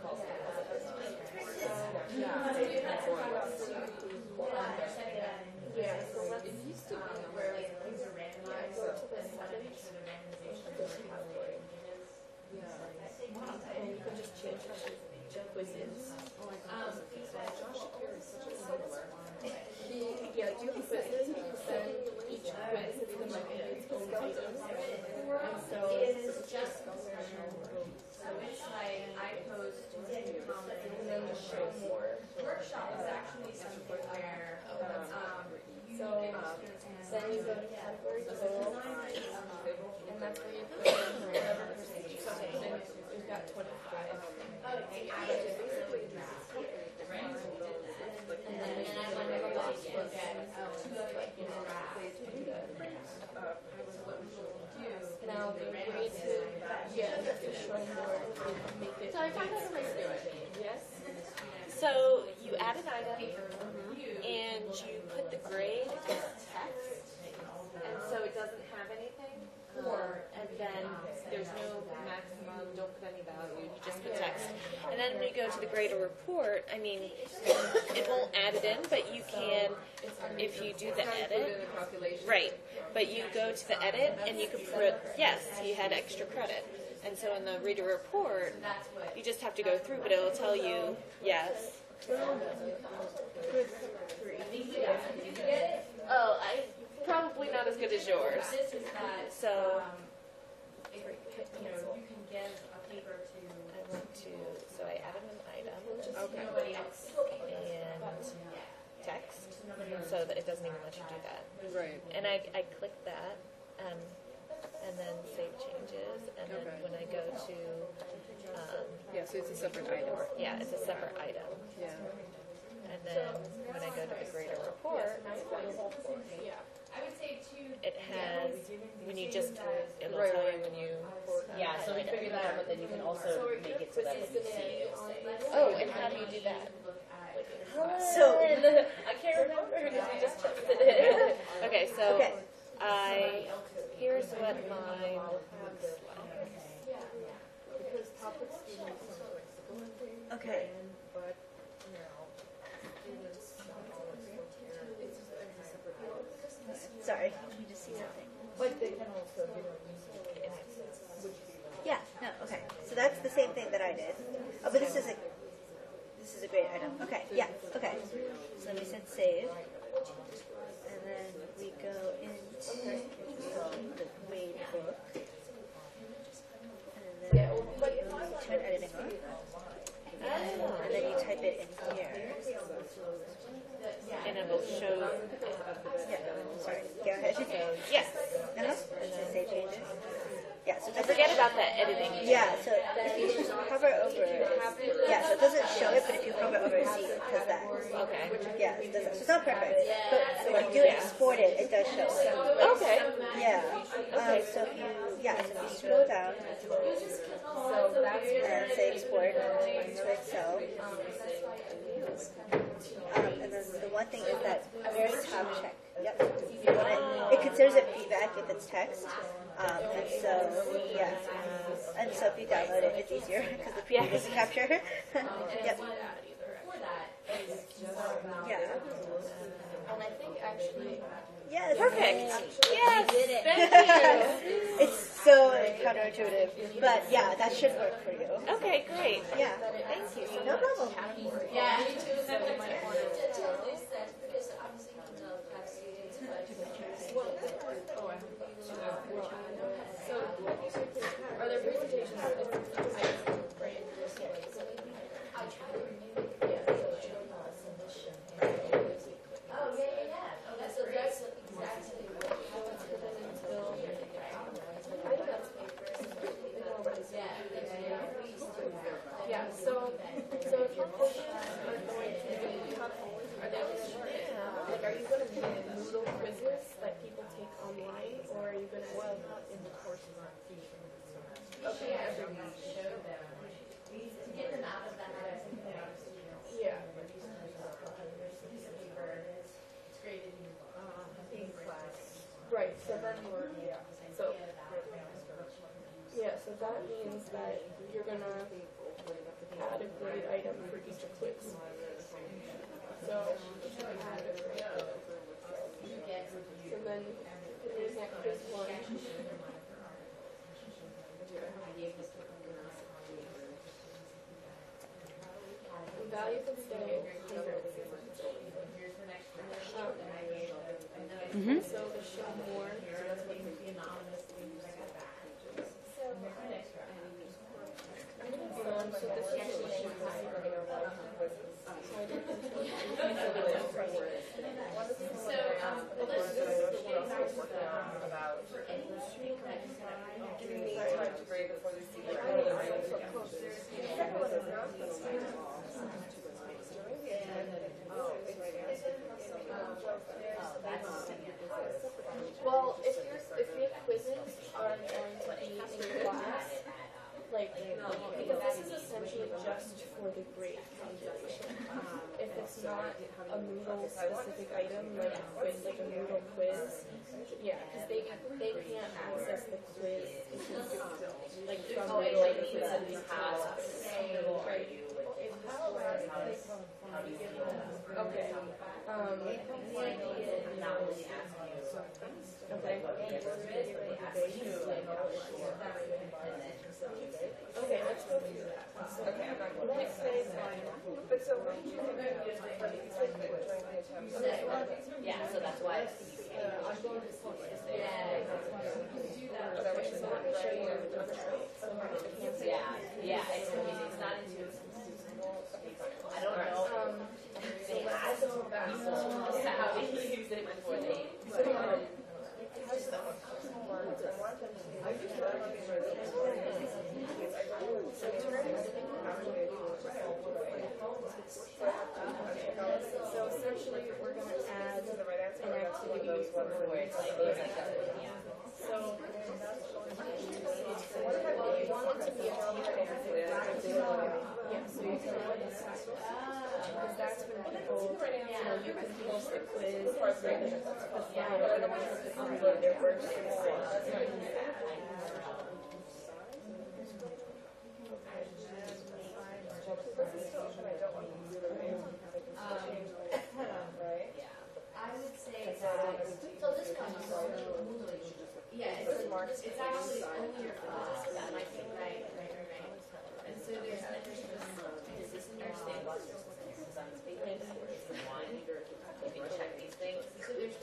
Yeah, so let's, it used to be where things are randomized, go to the settings of the category. And you can just change how the quizzes. Yeah, do quizzes, because then each quiz is going to be its own item. And so It's just so it's like I post comments and then just show more. workshop is actually something where So then you go to category total, and that's where you put in whatever percentage. So then we've got 25. And then whenever the last one now the way to show more and make it. So I find that nice doing. Yes. So you add an item, and you put the grade as text, and so it doesn't have anything. And then there's no maximum, don't put any value, you just put text. And then when you go to the grade or report, I mean, it won't add it in, but you can, if you do the edit, right, but you go to the edit and you can put, yes, he had extra credit. And so in the reader report, you just have to go through, but it will tell you, yes. Oh, probably not as good as yours. this is that So you can give a paper to I went to, so I added an item nobody else. and text, so that it doesn't even let you do that. Right. And I clicked that, and then save changes, and then when I go to, Yeah, so it's a separate item. yeah, it's a separate item. Yeah. And then when I go to the grader report, I would say two. it has, when you just, it'll Right, tell right. you when you. Yeah, so we figured that out, but then you can also make it so that when you see it, Oh, and how do you do that? So- I can't remember because we just tested it. Okay, so Okay. here's what mine looks like. because topic students are flexible and things. Okay. But, you know, students don't always look here. Sorry, you just see something. But they can also, use it. Yeah, no, okay. So that's the same thing that I did. Oh, but this is a great item. Okay, yeah, okay. So we said save. And then we go into the grade book. And fit in here. And it will show. Sorry, go ahead. Yes. Does it say changes? Yeah, so Forget about that editing. yeah, so if you hover over, yeah, so it doesn't show it, but if you hover over it, see, it does that. Okay. Yeah, it does that. So it's not perfect, but when you do export it, it does show it. Okay. Yeah. So if you scroll down, and say export to Excel, and then the one thing is that very top check. Yep. It considers it feedback if it's text. And so if you download it, it's easier because the PDF doesn't capture. Yep. Yeah. And I think actually, Yes. Perfect. Yes. Thank you. It's so counterintuitive, but yeah, that should work for you. Okay, great. Yeah. Thank you. No problem. yeah. Are there presentations? Yeah, so if your courses are going to be, are they like, are you going to make Moodle quizzes that people take online, or are you going to? Well, not in the courses. Okay, every week. Yeah. Right. So then we're so so that means that you're gonna add a grade item for each quiz. So add a grade item. So then here's that quiz one. The value can stay 100. So the show more. So that's what you can. So this is the issue. Do we need time to grade before they see the Well, if your quizzes are going to be in class, like, because this is essentially just for the grade calculation. If it's not a Moodle specific item, like a quiz, like a Moodle quiz, yeah, because they can't access the quiz like from Moodle if it's in these tasks. Okay. Okay, let's go through that. Okay, I'm not going to say but so what did you think Yeah, so that's why. Yeah, it's not intuitive. I don't know. How they use it before they. So essentially, we're going to add an activity Where it's like, So you want it to be a yeah, so you can run this because that's when people, you can post a quiz, upload their work. So this comes from Moodle. Yeah, it's actually only your class. That might be right. And so there's is this in your state? You can check these things. So there's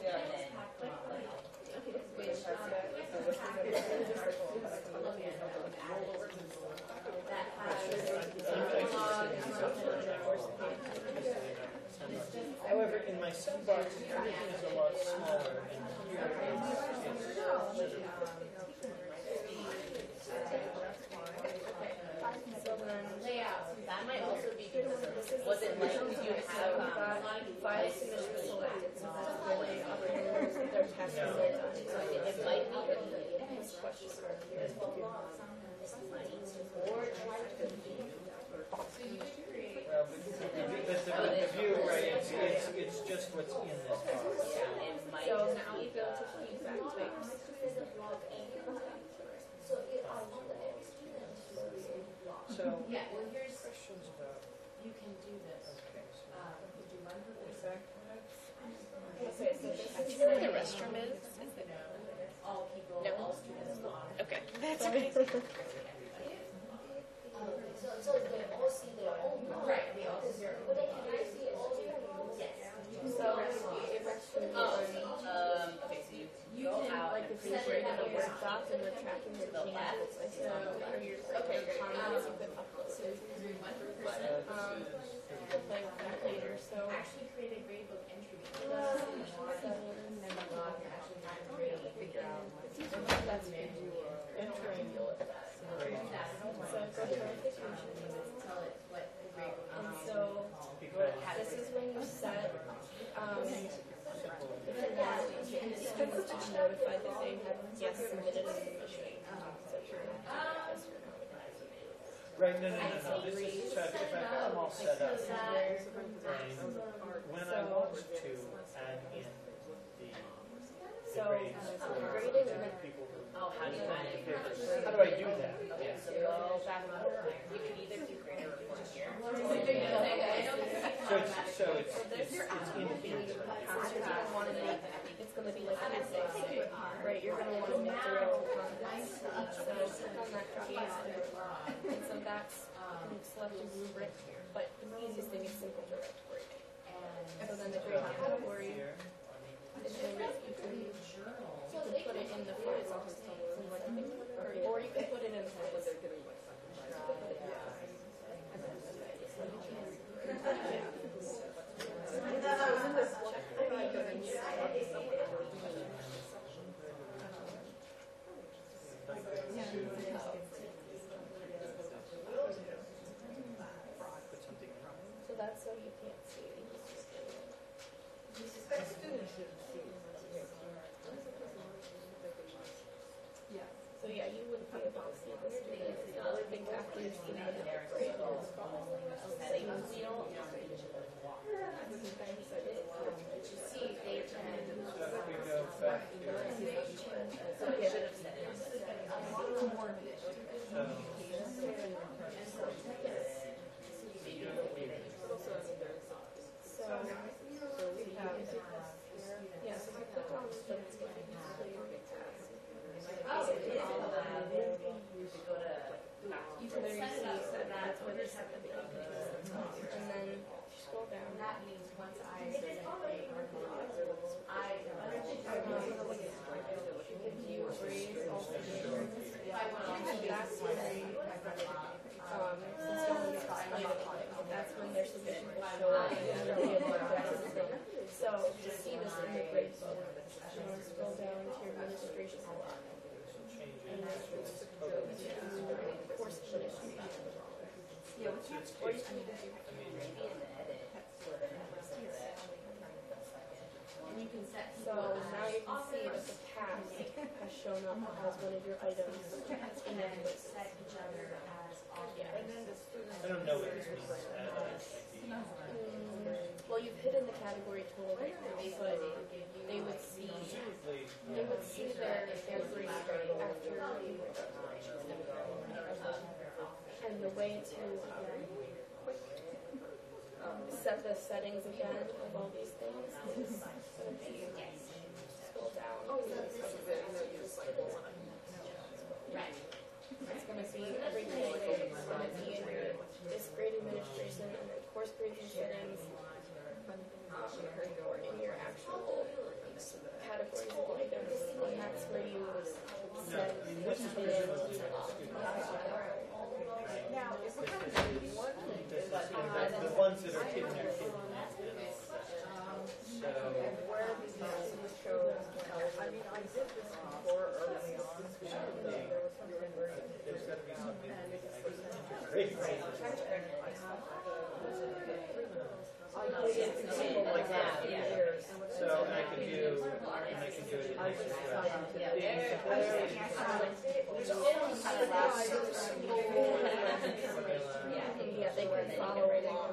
my box, everything is a lot smaller, and here it's sort of So then, That might also be because was it like you have file submission selected, so that's where they upload their tests and they're done. So it might be that these questions are here. well, but the view, right? It's just what's in this box. it might So now we go to feedback types. So, questions about, you can do this. okay, so. Okay, so this is where the restroom is? All people, No. all students. Okay, that's okay. So they all see their own. Right, they all see their But then can I see all their own? Yes. so your restroom Okay, so you go out like and if you're in a Word doc and we're tracking your changes, like so or your comments you could upload. But we'll play with that later. So actually create a gradebook entry. that's good. Entering grade. So go to notifications. Tell it what the gradebook And so Because this is when you set if you want students to be notified that they have submitted an admission. So you're going to yes or no. right, no. This is, so if I have them all set up, and when I want to add in the So grades for grading the people who how do you add it? how do I do that? Okay, so go back over. You can either do grade report here. So it's in here. you're going to want to make it's going to be like an essay, right? You're going to want to make your own comments. So click on that case, and so that's you select a rubric, but the easiest thing is simple direct grading. So then the grade category Here. is when you can put it in the file, or you can put it in the file. Put something in. So that's so you can't see. So yeah, you wouldn't be able to see the students. The other thing after you see the grade is save and seal. See, they can. So if we go back here, So it should have said it. So we have yeah. So if you click on students, you can display your grade task. You can there you see that's where they set the and then if you scroll down. That means once I view grades altogether. That's when they since no one gets excited, that's when their submission will show up and they'll be able to access it. So to see this in the grade book, you want to scroll down to your administration block. And then course administration. Or you can even do so now you can see that the task has shown up as one of your items in the list. I don't know what this means. Well, you've hidden the category total right now, but they would see their grade after you were done. And the way to set the settings again of all these things is scroll down. Right. It's going to be everything. It's going to be in your this grade administration and then course grading settings or in your actual categories of items. And that's where you set which things Now, if we're going to do one, The ones that are hidden are hidden. So got to be something that I can integrate. Like that. So and I can do it in like Yeah, they can follow along,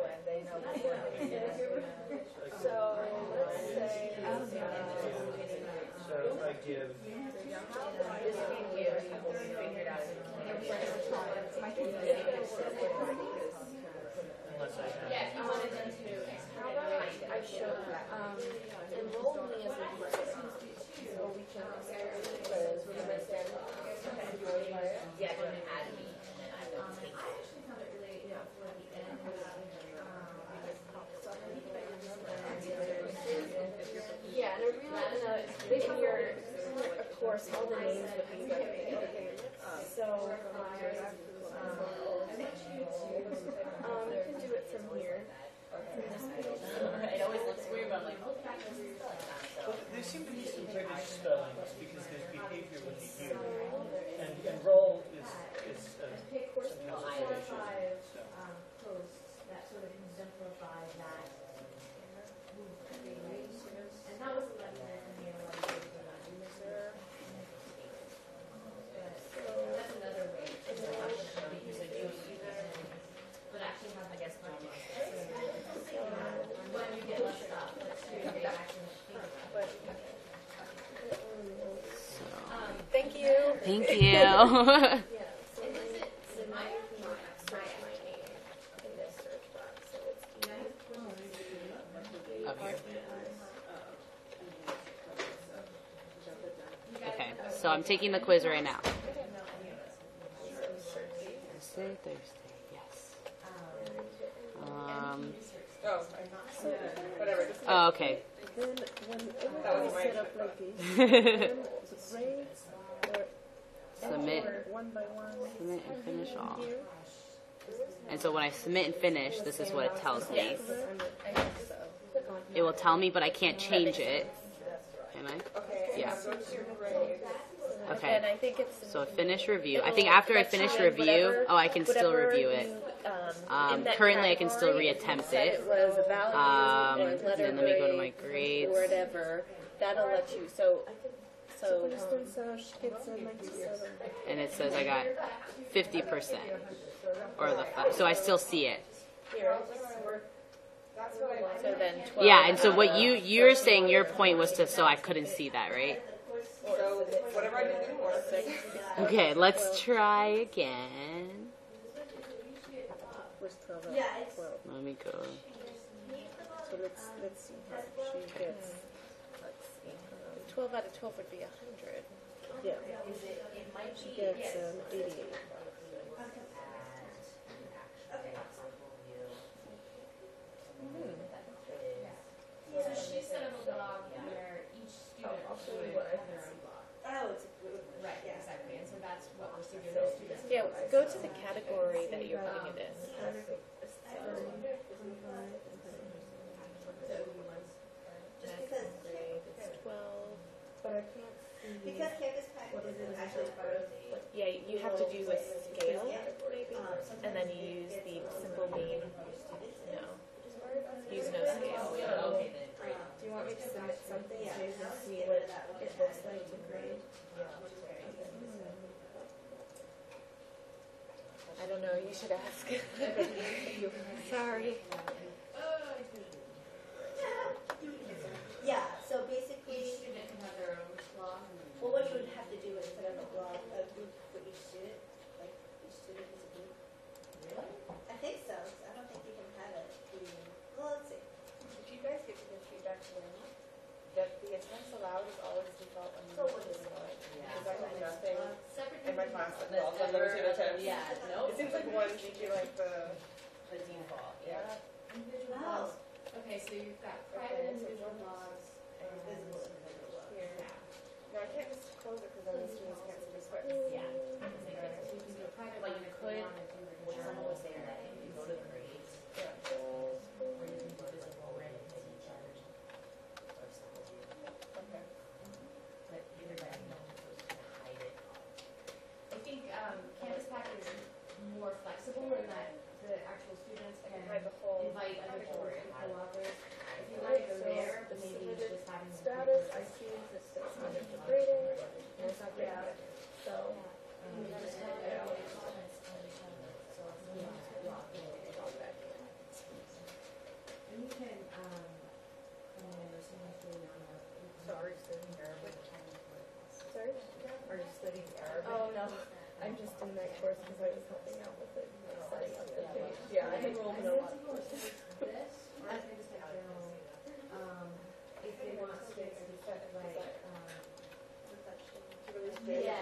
and they know what we're doing. So let's say. So if I give. This video, you will figure it out. Unless I have. Yeah, I wanted them to. How about I show enroll me as a teacher, or we can because we understand. Yeah, go ahead and add me, and then I will take it. Yeah, and in your course, all the names would be right. So, you can do it from here. It always looks weird, but I'm like, oh, practice is still like that. So. Well, there seem to be some British spellings because there's behavior with the U, and roll is sometimes associated. So. Posts that sort of exemplify that. And that was 11 and that's another way. But actually have, I guess, when you get less stuff, they actually Thank you. Thank you. Okay, so I'm taking the quiz right now. Thursday, yes. Whatever. Oh, okay. Then whenever I set up like this, then the grades are Submit, one by one. submit and finish all. And so when I submit and finish, this is what it tells me. It will tell me, but I can't change it. Can I? Okay. Yeah. Go to your grade. Okay. And I think it's So finish review. I think after I finish review, oh, I can still review it. Currently, I can still reattempt it. It was a value or letter Then let me go to my grade grades. or whatever. That'll let you. So For instance, she gets a 97. And it says I got 50%. Or so I still see it. That's what I like. so then 12. Yeah, and so what you're saying your point was to so I couldn't see that, right? So whatever I did didn't work. Okay, let's try again. Where's 12? Yeah, it's 12. Let me go. So let's see how she gets. 12 out of 12 would be 100. Yeah. She gets 88. So she set up a blog where each student would have their own blog. Oh, it's a group. Right, yeah, exactly. And so that's what we're seeing those students. Yeah, go to the category that you're putting it in. Just because It's 12. But I can't see. Because campus packet is actually part of the Yeah, you have to do a scale, maybe, and then you use the simple mean. No. Use no scale. Do you want me to submit something so you can see what it looks like to grade? I don't know, you should ask. Sorry. Yeah, so basically each student can have their own blog. Well, what you would have to do is set up a blog, a group for each student, like each student is a group. Really? I think so. I don't think you can have it. Well, let's see. Did you guys get to give feedback to them? That the attempts allowed is always default on So what is Because I have nothing separate in my class that calls unlimited attempts. Yeah, no. It seems like one should be like the The default. Yeah. in that course because I was helping out with it, like setting up the page. Yeah, I enrolled in a lot of courses. If they want kids to be set like, Yes,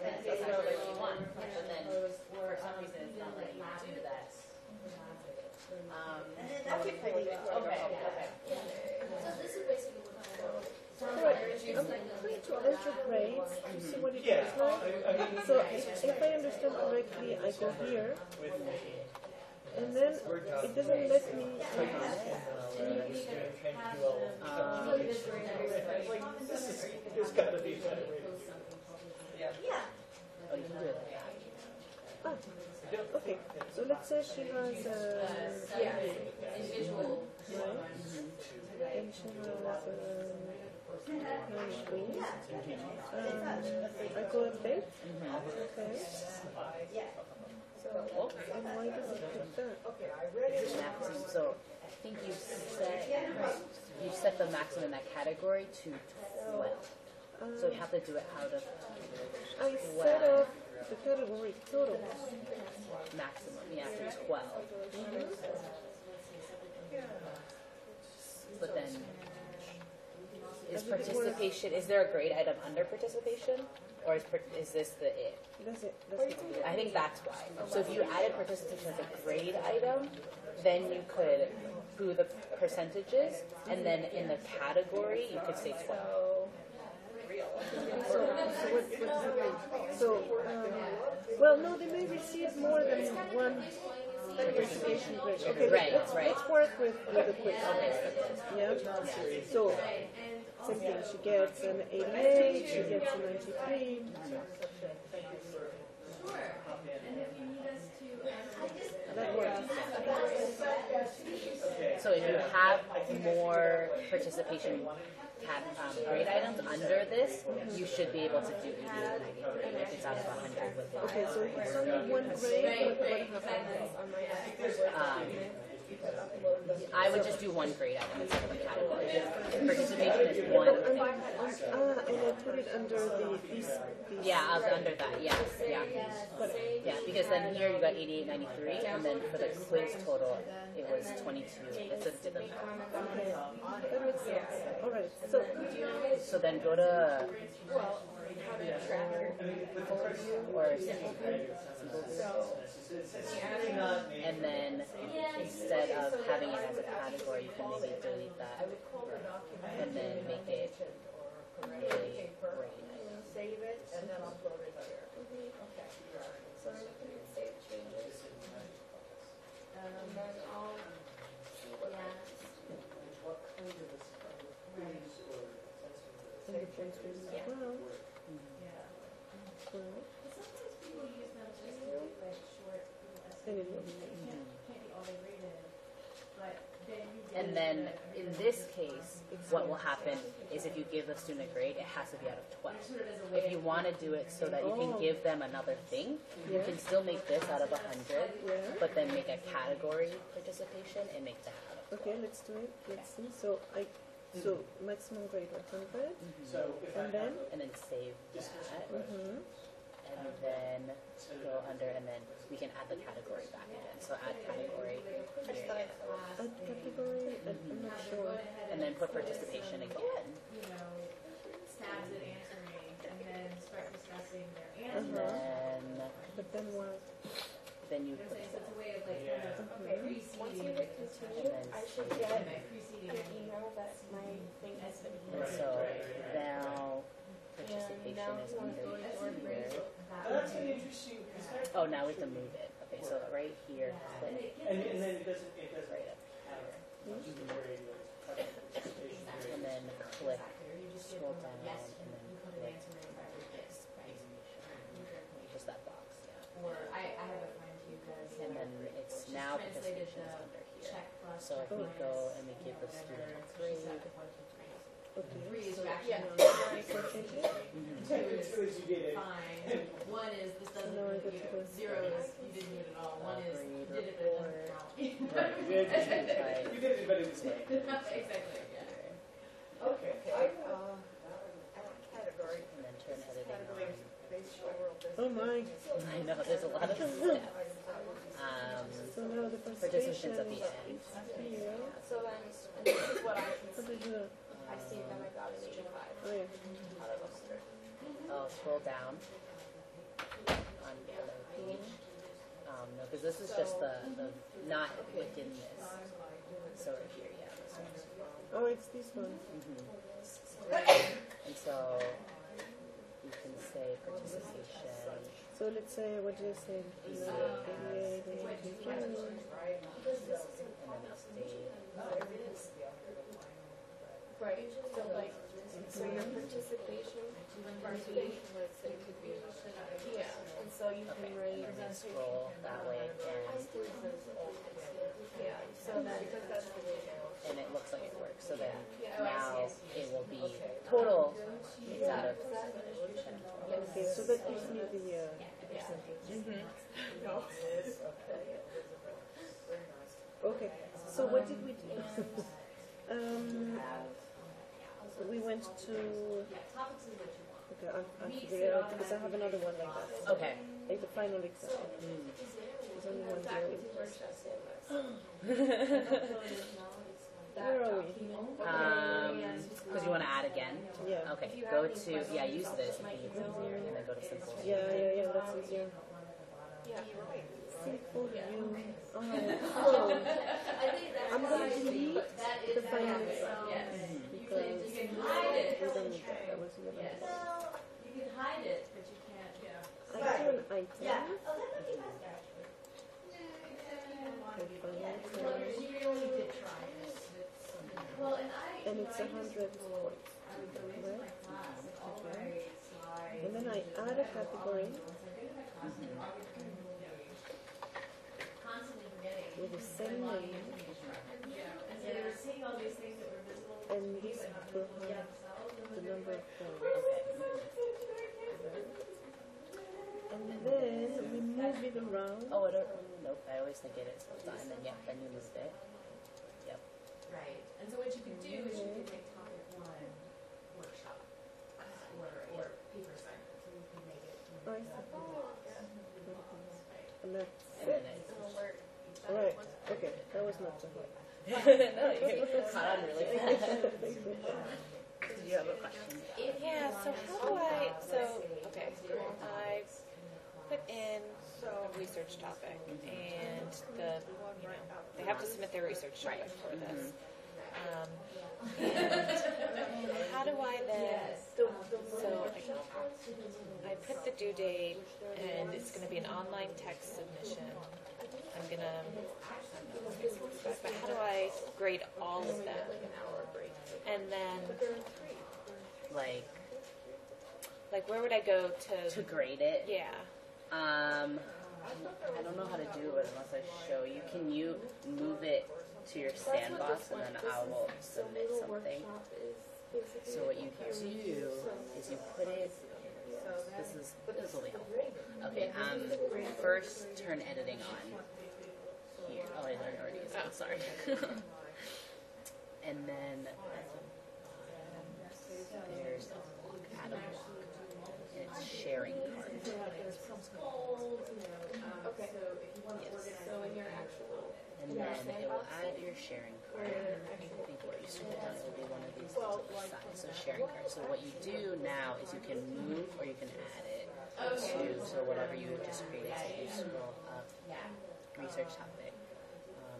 that's what you want, but then for some reason it's not letting you do that. that's pretty good. Okay. So this is basically what I'm trying to enter grades to see what it Yeah, looks like. I mean, So if I understand correctly, I go here, with and then it doesn't let me. There's got to be a better way to do it. Yeah. Oh, you can do it like that. Ah, okay. So let's say she has Individual. right, and she has 9 queens. I go update. Okay. So and why does it pick that? Maximum. So I think you set the maximum in that category to 12. So you have to do it out of I set up the category total. maximum, yeah, to 12. But then, is there a grade item under participation? Or is this the it? That's it. That's it. I think that's why. So if you added participation as a grade item, then you could do the percentages, and then in the category, you could say 12. So, well, no, they may receive more than one participation grade. Okay, Right, let's work with the quick. Yeah. So, same thing. She gets an 88. She gets a 93. That works. So if you have more participation grade items under this, you should be able to do 88 93 if it's out of 100 with it. Okay, so if it's only one grade, what happens? I would just do one grade item instead of a category. Participation is one. And I put it under these. Yeah, under that, yes, yeah. Yeah, because then here you got 88, 93, and then for the quiz total, it was 22. It's a different. That makes sense. All right. So then go to or and then instead of having it as a category, you can maybe delete that and then make it a grade. Save it and then upload it here. Okay. So I'm looking at save changes. And then I'll see what Fingerprints as well. Sometimes people use them just to do like short little essays. Can't be all they graded, but then you get. And then in this case, what will happen is if you give the student a grade, it has to be out of 12. If you want to do it so that you can give them another thing, you can still make this out of 100, but then make a category participation and make that out of 12. Okay, let's do it. Let's see. So maximum grade 100, and then save that, and then go under, and then we can add the category back again. So add category here, add category. I'm not sure. and then put participation again. Stabs at answering and then start discussing their And answers. But then what? then you put It's a way of like preceding. Once you hit continue, I should get an email that my thing has been and so now participation is under here. That's an interesting, is that? Oh, now we have to move it. Okay, so right here, click And then it doesn't right up have just the grade, like, participation grade. and then click, scroll down, and then click just that box, yeah. Or I have a friend who does. And then it's now participation is under here. So if we go and we give the student a grade, Okay. So Yeah. Two is you did it. fine. One is this doesn't, No, I get to go. 0 is you didn't do it at all. One is grade you did it but it doesn't report. count. Right, you did it, you did it, but it was late. Exactly, yeah. Okay. I like category. and then turn editing on. Category based overall Oh my. I know, there's a lot of steps. So now the Participants participation at the end. is here. So then, and this is what I can What see. did you? I see that I got an 85 Oh yeah. out of 100. Oh, scroll down on the other page. No, because this is just the not within this. So right here, yeah. This one. Oh, it's this one. And so you can say participation. So let's say, what do you say? 88, 83. And then update. Right. So like, so your participation, let's say, could be, yeah. And so you can rate. And then scroll that way again. Yeah. So then, And it looks like it works. So then now it will be total. It's out of 10. Okay, so that gives me the percentage. Okay, so what did we do? We went to. Okay, I figured it out because I have another one like that. Okay. Like the final exam. There's only one day. Where are we? Because you want to add again? Yeah. Okay, go to, yeah, use this if you need easier, and then go to simple. Yeah, that's easier. Simple view. Oh, I'm going to delete the final exam because we don't need that. That was 11. You can hide it, but you can't, I do an item. Yeah. And it's 100 points. Right? Okay. And then I add a category with the same name. And this will have the number of points. And then we move it around. Oh, I don't, nope, I always think it is done, and then, yeah, then you moved it. Yep. Right. And so what you can do is you can make topic one workshop or paper assignment. So you can make it. I see. And that's And then it. it. Alright, okay, that was not so hard. No, you caught on really fast. Did you have a question? Yeah, so how do I, okay, I put in a research topic and they have to submit their research topic for this. And how do I then, so I put the due date and it's going to be an online text submission. I'm going to, but how do I grade all of them? And then, like where would I go To grade it? Yeah. I don't know how to do it unless I show you. Can you move it to your sandbox and then I will submit something? So what you do is you put it, this will be helpful. Okay, first turn editing on here. Oh, I already used it, sorry. And then there's a block, add a block. And it's sharing card. Okay. Yes. So in your actual. And then it will add your sharing card. I think where you scroll down, it will be one of these signs, so sharing card. So what you do now is you can move or you can add it to, so whatever you just created, so you scroll up, research topic.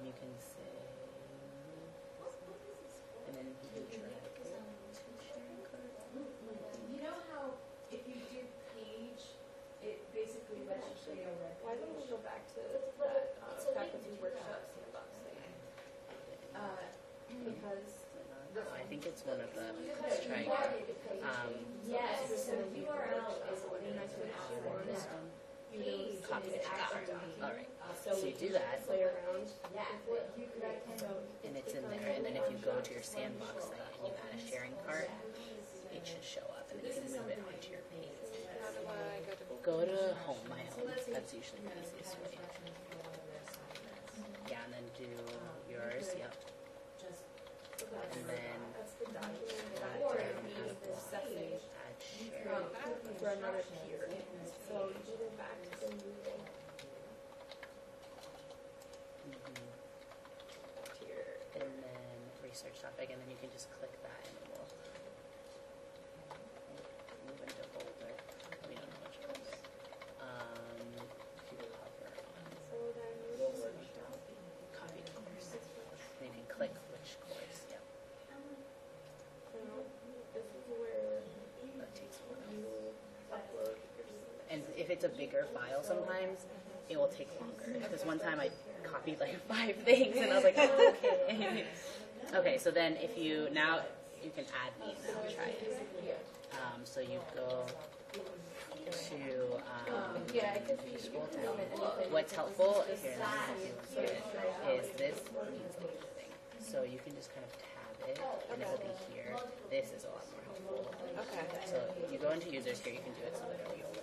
You can say, and then you can drag it to sharing card. You know how if you do page, it basically lets you say already. Why don't we go back to that faculty workshop sandbox thing? Because I think it's one of the, let's try again. Yes, so the URL is This one. Copy it. Alright. So you do that, play around. and it's in there. And then if you go to your sandbox thing and you add a sharing cart, it should show up, and then you can move it onto your page. How do I go to Go to home, my home. That's usually the easiest way. Yeah, and then do yours. Yep. And then add share. For another tier. So you research topic, and then you can just click that, and it will move into folder. We don't know which folder. If you hover on copy course, then you can click which course. Yep. This is where That takes a while. you upload your And if it's a bigger file, sometimes it will take longer. Because one time I copied like 5 things, and I was like, oh, okay. Okay, so then if you now you can add these now. Try it. So you go to if you scroll down. What's helpful here is this means anything. So you can just kind of tab it, and it will be here. This is a lot more helpful. Okay. So you go into users here. You can do it so that you'll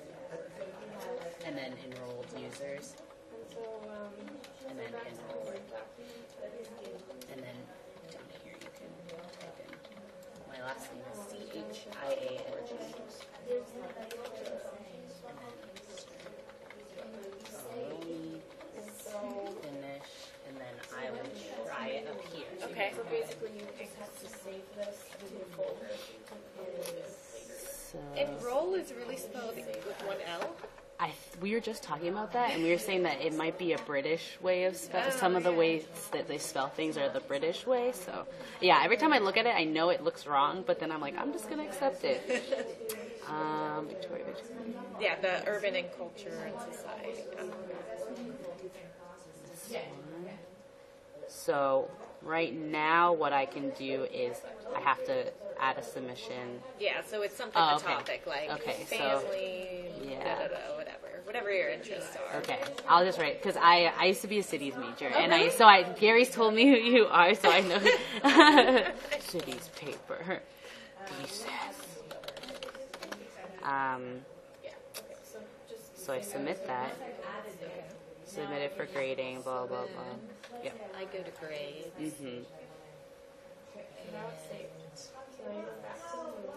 and then enrolled users, and then enrolled, and then down here you can type in my last name is CHIANG, finish, and then I will try it up here. Okay. So basically, you just have to save this to your folder. So Enroll is really spelled with one L. we were just talking about that, and we were saying that it might be a British way of spelling. Some of the ways that they spell things are the British way. So, yeah, every time I look at it, I know it looks wrong, but then I'm like, I'm just going to accept it. Victoria. Yeah, the urban and culture and society. So, right now, what I can do is I have to add a submission. Yeah, so it's something Oh, the okay. topic, like Okay, so- family, Yeah. whatever your interests are. Okay, I'll just write because I used to be a cities major, and really? Gary's told me who you are, so I know cities paper. Thesis. So I submit that. Submit it for grading. Blah blah blah. Yep. I go to grades. Mhm. Now it's saved. So now you go back to Moodle.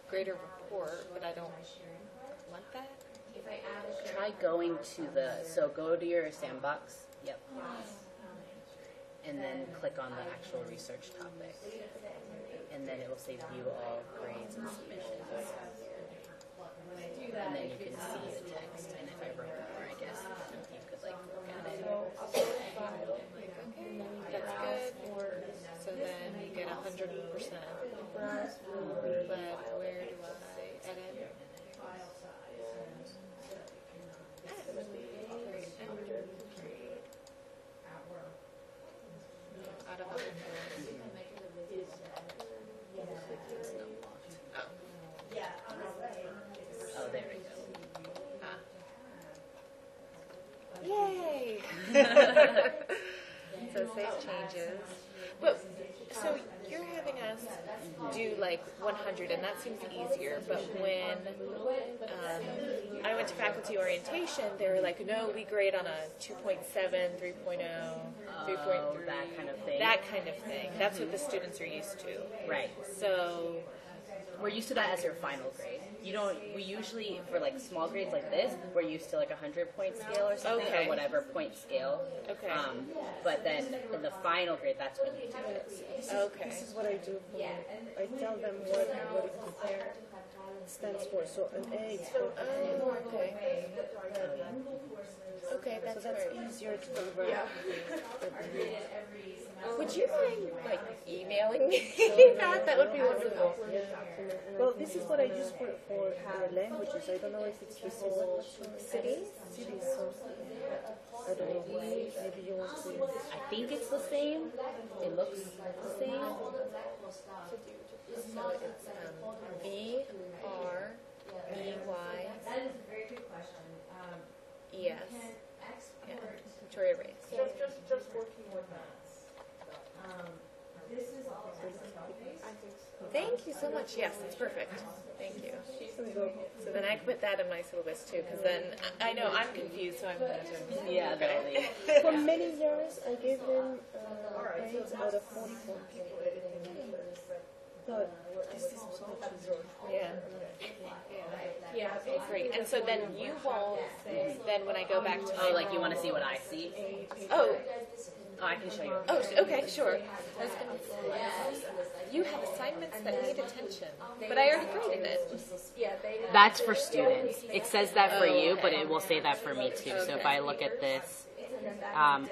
Grade a report, but I don't want that. Try going to go to your sandbox. Yep. And then click on the actual research topic. And then it will say view all grades and submissions. And then you can see the text. And if I wrote more, I guess you could like look at it. So upload a file. That's good. So then you get 100%. Browse through the But where do I edit? Out of 100. Oh, there we go. Yay! So save changes. But so you're having us do like 100, and that seems easier. But when I went to faculty orientation, they were like, "No, we grade on a 2.7, 3.0, 3.3, that kind of thing. That kind of thing. That's what the students are used to." Right. So We're used to that as your final grade. We usually, for like small grades like this, we're used to like 100-point scale or something, Okay. or whatever point scale. Okay. But then in the final grade, that's when you do it. Okay. This is what I do. I tell them what it stands for. So an A is for Okay. Okay, so that's that's great. easier to convert. Would you mind like emailing me that? That would be wonderful. Well, this is what I use for the languages. I don't know if it's the whole Cities? cities. So I don't know. Maybe you want to. I think it's the same. It looks the same. So it's BREY. That is a very good question. Yes. Export. Yeah. Victoria Reyes. Just working with maths. This is all accessible. I think so. Thank you so much. Yes, it's perfect. Thank you. So then I can put that in my syllabus too, because then I know I'm confused, so I'm going to. Yeah, totally. For many years, I gave them grades out of 40 points. But this is so much easier. Yeah. Yeah. Okay, great. And so then you won't. Then when I go back to Oh, like you want to see what I see? Oh, Oh, I can show you. Oh, okay, sure. I was gonna say, you have assignments that need attention, but I already graded it. That's for students. It says that for you, but it will say that for me too. So if I look at this,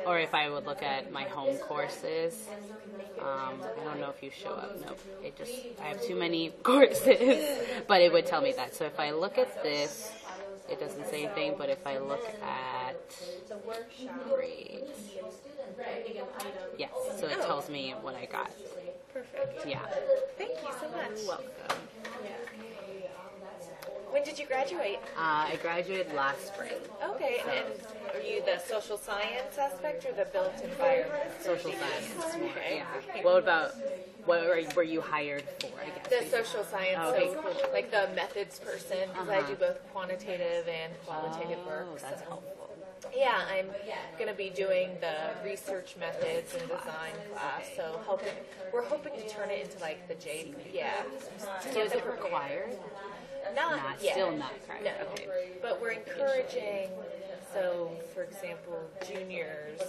or if I would look at my home courses, I don't know if you show up. Nope. I have too many courses, but it would tell me that. So if I look at this, it doesn't say anything, but if I look at grades, yes, so it tells me what I got. Perfect. Yeah. Thank you so much. You're welcome. When did you graduate? I graduated last spring. Okay, and are you the social science aspect or the built environment? Social science. Okay. Yeah. What were you hired for, I guess? The social science, Okay, so cool. like the methods person, because I do both quantitative and qualitative work. Oh, that's so. helpful. Yeah, I'm going to be doing the research methods and design class. So we're hoping to turn it into like the J. Yeah. So is it required? Not yet. Still not required. No. Okay. But we're encouraging. So, for example, juniors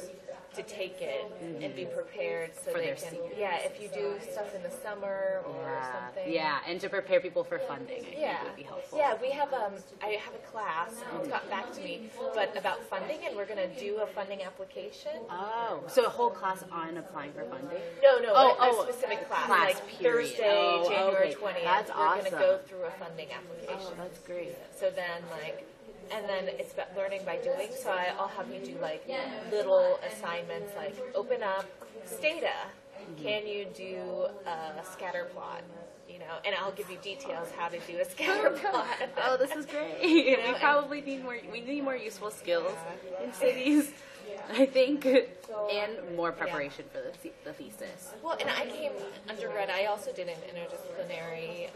to take it and be prepared so For they their can. seniors. Yeah, if you do stuff in the summer or something. Yeah, and to prepare people for funding, I think would be helpful. Yeah, we have I have a class, it's gotten back to me, but about funding, and we're going to do a funding application. Oh, so a whole class on applying for funding? No, Oh, a specific class, class like period. Thursday, January okay. 20th. That's we're going to awesome. go through a funding application. Oh, that's great. So then, and then it's about learning by doing. So I'll have you do like little assignments, like open up Stata. Can you do a scatter plot? You know, and I'll give you details how to do a scatter plot. Oh, this is great. You know, We probably need more useful skills in cities, I think, and more preparation for the thesis. Well, and I came undergrad. I also did an interdisciplinary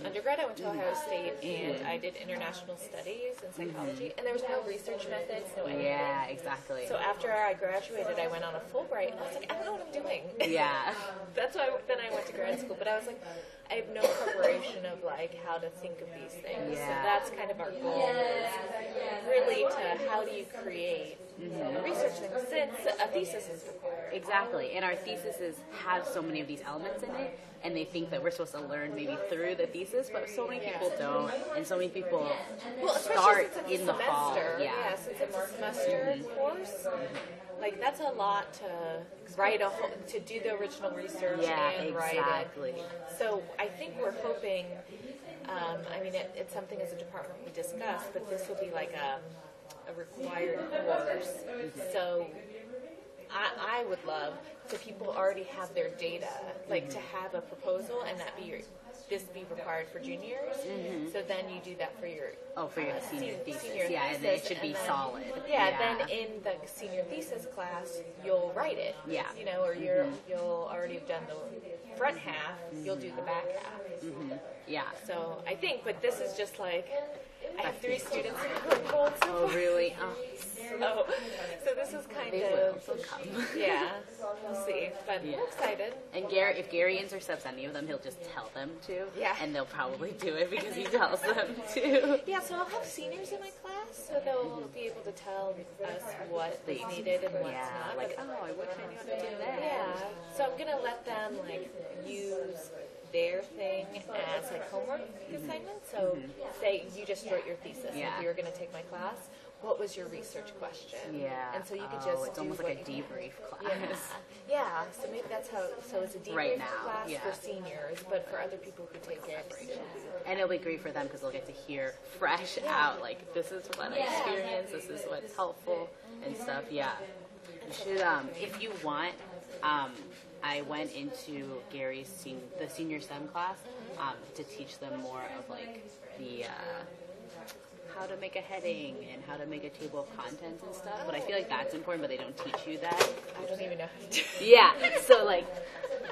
undergrad. I went to Ohio State, and I did international studies and psychology. And there was no research methods, no anything. Yeah, exactly. So after I graduated, I went on a Fulbright, and I was like, I don't know what I'm doing. Yeah. That's why then I went to grad school. But I was like, I have no preparation of like how to think of these things. Yeah. So that's kind of our goal. Is really to how do you create a research thing since a thesis is required. Exactly, and our theses have so many of these elements in it, and they think that we're supposed to learn maybe through the thesis, but so many people don't, and so many people start since it's in the fall. Yeah, since it's a semester course, like that's a lot to write to do the original research and write it. So I think we're hoping. I mean, it's something as a department we discussed, but this will be like a required course. So I would love to people already have their data, like to have a proposal and that this be required for juniors. So then you do that for your senior thesis. Senior and then it should be solid. Then in the senior thesis class, you'll write it. Yeah. You know, or you'll already have done the front half, you'll do the back half. Yeah. So I think, but this is just like, I have 3 students in the gold. Oh, really? Oh. So this is kind They of, will come. yeah, we'll see. But we're excited. And if Gary intercepts any of them, he'll just tell them to. Yeah. And they'll probably do it because he tells them to. Yeah, so I'll have seniors in my class, so they'll be able to tell us what they needed and what's not. Like, But, I wish I knew how to do that. yeah, so I'm going to let them, like, use their thing as, like, homework assignments. So say you just wrote your thesis. Yeah. If you were going to take my class, what was your research question? Yeah. And so you could just it's do almost what like a you- debrief class. Yeah, so maybe that's how, so it's a debrief Right now, class yeah. for seniors, but for other people who take it. And it'll be great for them because they'll get to hear fresh out, like, this is what I experienced, this is what's helpful, and stuff. Yeah. You should, if you want, I went into Gary's the senior STEM class to teach them more of, like, the how to make a heading and how to make a table of contents and stuff. But I feel like that's important, but they don't teach you that. I don't even know how to do it. Yeah. So, like,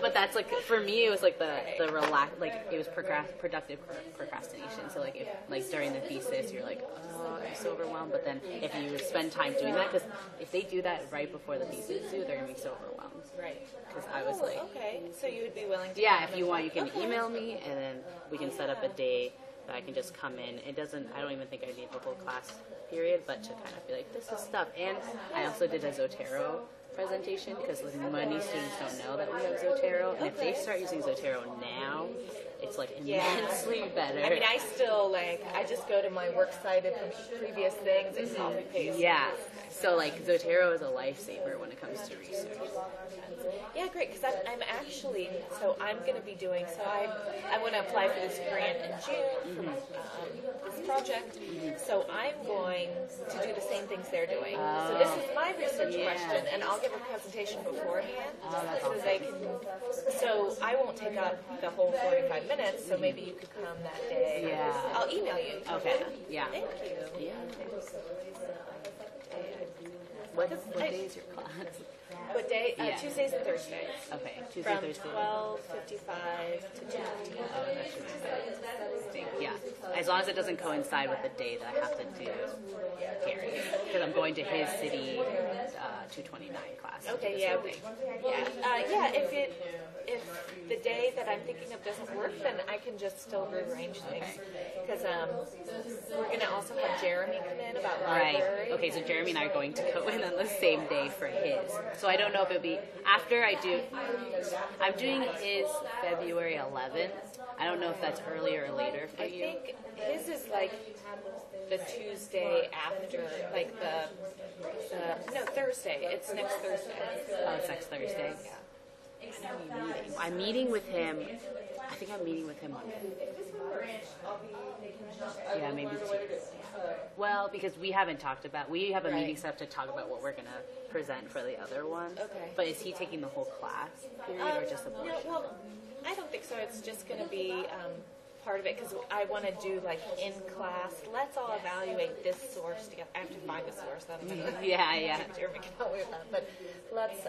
but that's, like, for me, it was, like, the it was productive procrastination. So, like, if, like, during the thesis, you're like, oh, I'm so overwhelmed. But then if you spend time doing that, because if they do that right before the thesis due, they're going to be so overwhelmed. Right. Because I was like... Okay, so you would be willing to... Yeah, if you want, you can email me, and then we can set up a day that I can just come in. I don't even think I need the whole class period, but to kind of be like, this is stuff. And I also did a Zotero presentation because many students don't know that we have Zotero, and if they start using Zotero now, it's like immensely better. I mean, I still I just go to my works cited from previous things and copy paste. Yeah. So like Zotero is a lifesaver when it comes to research. Yeah, great, because I'm actually, so I'm going to be doing, so I want to apply for this grant in June for this project, so I'm going to do the same things they're doing. So this is my research question, and I'll give a presentation beforehand, so they can, so I won't take up the whole 45 minutes, so maybe you could come that day. Yeah. I'll email you. Okay. Yeah. Thank you. Yeah. What day is your class? What day? Yeah. Tuesdays and Thursdays. Okay, Tuesday, From Thursday. 12:55 to 2:15. Oh, that should be good. Yeah, as long as it doesn't coincide with the day that I have to do Gary's, because I'm going to his city 229 class. Okay, yeah, if the day that I'm thinking of doesn't work, then I can just still rearrange things. Because we're going to also have Jeremy come in about library. Right. Okay, so Jeremy and I are going to go in on the same day for his. So I don't know if it'll be after I do. I'm doing his February 11th. I don't know if that's earlier or later for you. I think his is like the Tuesday after, like no, Thursday. It's next Thursday. Oh, it's next Thursday. Yeah. I'm meeting with him. I think I'm meeting with him on. Yeah, maybe. Well, because we haven't talked about. We have a meeting set up to talk about what we're gonna present for the other one. Okay. But is he taking the whole class period or just the portion? No, well, I don't think so. It's just going to be part of it because I want to do like in class. Let's all evaluate this source together. I have to find a source. Yeah. Jeremy can help me with that. But let's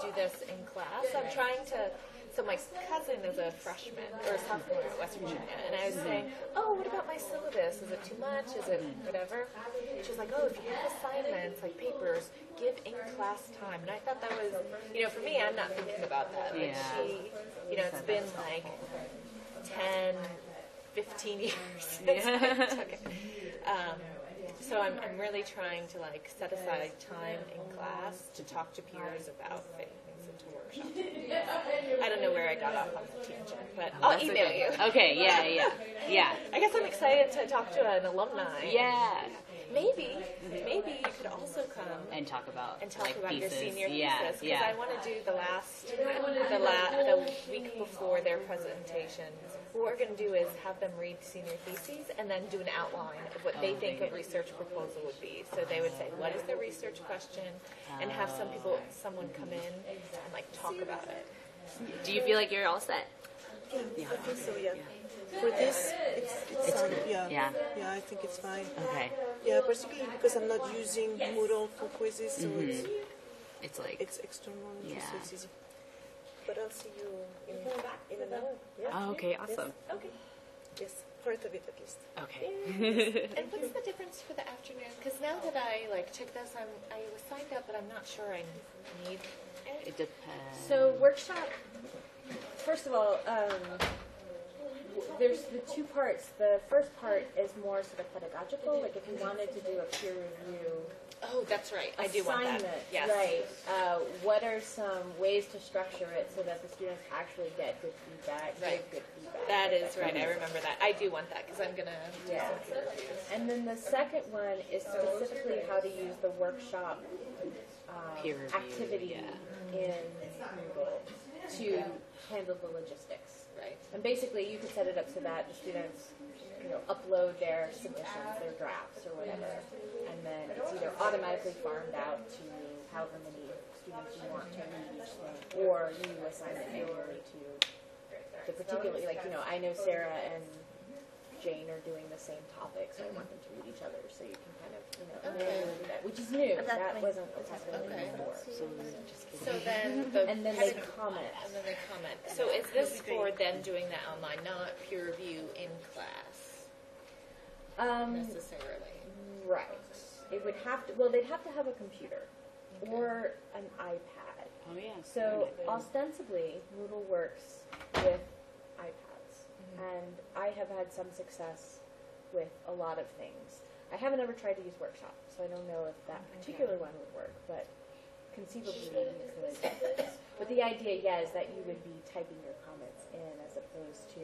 do this in class. I'm trying to. So my cousin is a freshman or a sophomore at West Virginia, and I was saying, "Oh, what about my syllabus? Is it too much? Is it whatever?" She's like, "Oh, if you have assignments like papers, give in class time." And I thought that was, for me, I'm not thinking about that. Like it's been like 10, 15 years since I took it. So I'm really trying to like set aside time in class to talk to peers about things and to workshop. I don't know where I got off on the tangent, but I'll email you. Okay, yeah. I guess I'm excited to talk to an alumni. Yeah. Maybe you could also come and talk about your senior thesis. Because I want to do the week before their presentation. What we're going to do is have them read senior theses and then do an outline of what they think a research proposal would be. So they would say, what is the research question? And have someone come in and like talk about it. Do you feel like you're all set? Yeah, I think so, yeah. For this, it's yeah, I think it's fine. Okay. Yeah, particularly because I'm not using Moodle for quizzes, so it's external, so it's easy. But I'll see you in an hour. Yeah. Oh, okay, awesome. Yes. Okay. Yes, part of it at least. Okay. And what's the difference for the afternoon? Because now that I took this, I was signed up, but I'm not sure I need it. It depends. So workshop, first of all, there's the two parts. The first part is more sort of pedagogical, like if you wanted to do a peer review. Oh, that's right. I do want that. Yes. Right. What are some ways to structure it so that the students actually get good feedback? Right. Good feedback. That is right. I remember that. I do want that because I'm going to do some peer reviews. And then the second one is specifically how to use the workshop activity in Moodle to handle the logistics. Right. And basically, you could set it up so that the students, upload their submissions, their drafts, or whatever, and then it's either automatically farmed out to however many students you want to read each thing, or you assign it manually to the particularly, I know Sarah and Jane are doing the same topic, so I want them to read each other, so you can kind of, manually do that, which is new. That wasn't before. So then And then they comment. And then they comment. So is this for them doing that online, not peer review in class necessarily? Right. It would have to. Well, they'd have to have a computer or an iPad. Oh yeah. So ostensibly, Moodle works with iPads, and I have had some success with a lot of things. I haven't ever tried to use Workshop, so I don't know if that particular one would work, but conceivably you could. But the idea, yeah, is that you would be typing your comments in as opposed to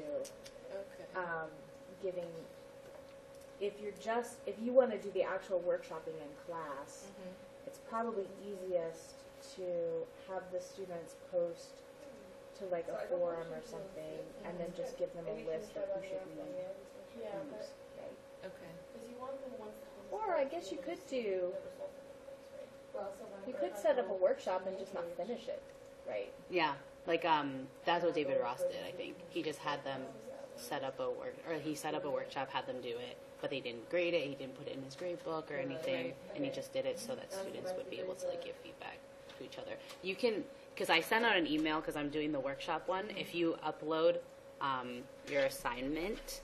giving. If you want to do the actual workshopping in class, it's probably easiest to have the students post to like a forum or something, and then just give them a list of who should read whose, right? Okay. Or I guess you could set up a workshop and just not finish it, right? Yeah, like that's what David Ross did. I think he just had them set up he set up a workshop, had them do it, but they didn't grade it. He didn't put it in his grade book or anything, and he just did it so that students would be able to like give feedback to each other. You can, because I sent out an email because I'm doing the workshop one. If you upload your assignment,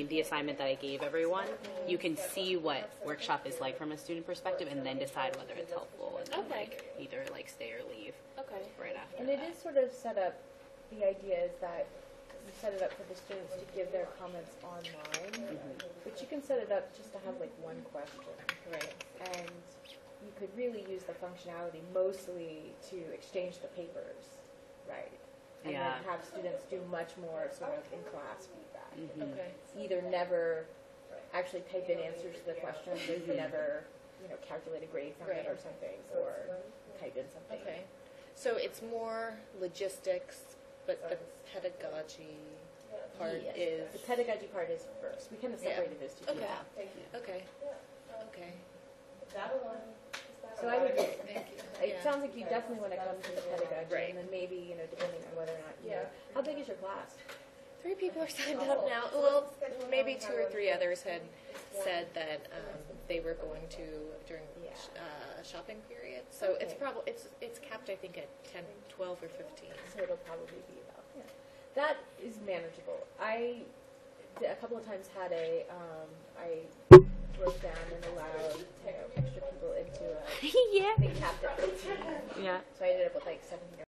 the assignment that I gave everyone, you can see what workshop is like from a student perspective, and then decide whether it's helpful, and then either like stay or leave. Okay. Right after. And it is sort of set up. The idea is that you set it up for the students to give their comments online, but you can set it up just to have like one question, right? And you could really use the functionality mostly to exchange the papers, right? And then have students do much more sort of in-class feedback. Okay. Either never actually type in answers to the questions, or you never, calculate a grade from it or something, or type in something. Okay. So it's more logistics, but the pedagogy part is... The pedagogy part is first. We kind of separated those two. Okay. Thank you. Okay. Okay. So I would. Thank you. It sounds like you definitely want to come to the pedagogy, Right. and then maybe depending on whether or not you. How big is your class? 3 people are signed up now. Well, maybe 2 or 3 others had said that they were going to during shopping period. So it's probably it's capped, I think, at 10, 12, or 15. So it'll probably be about. Yeah. That is manageable. I a couple of times had I broke down and allowed extra people into a. They capped it at 15. Yeah. So I ended up with like 17 or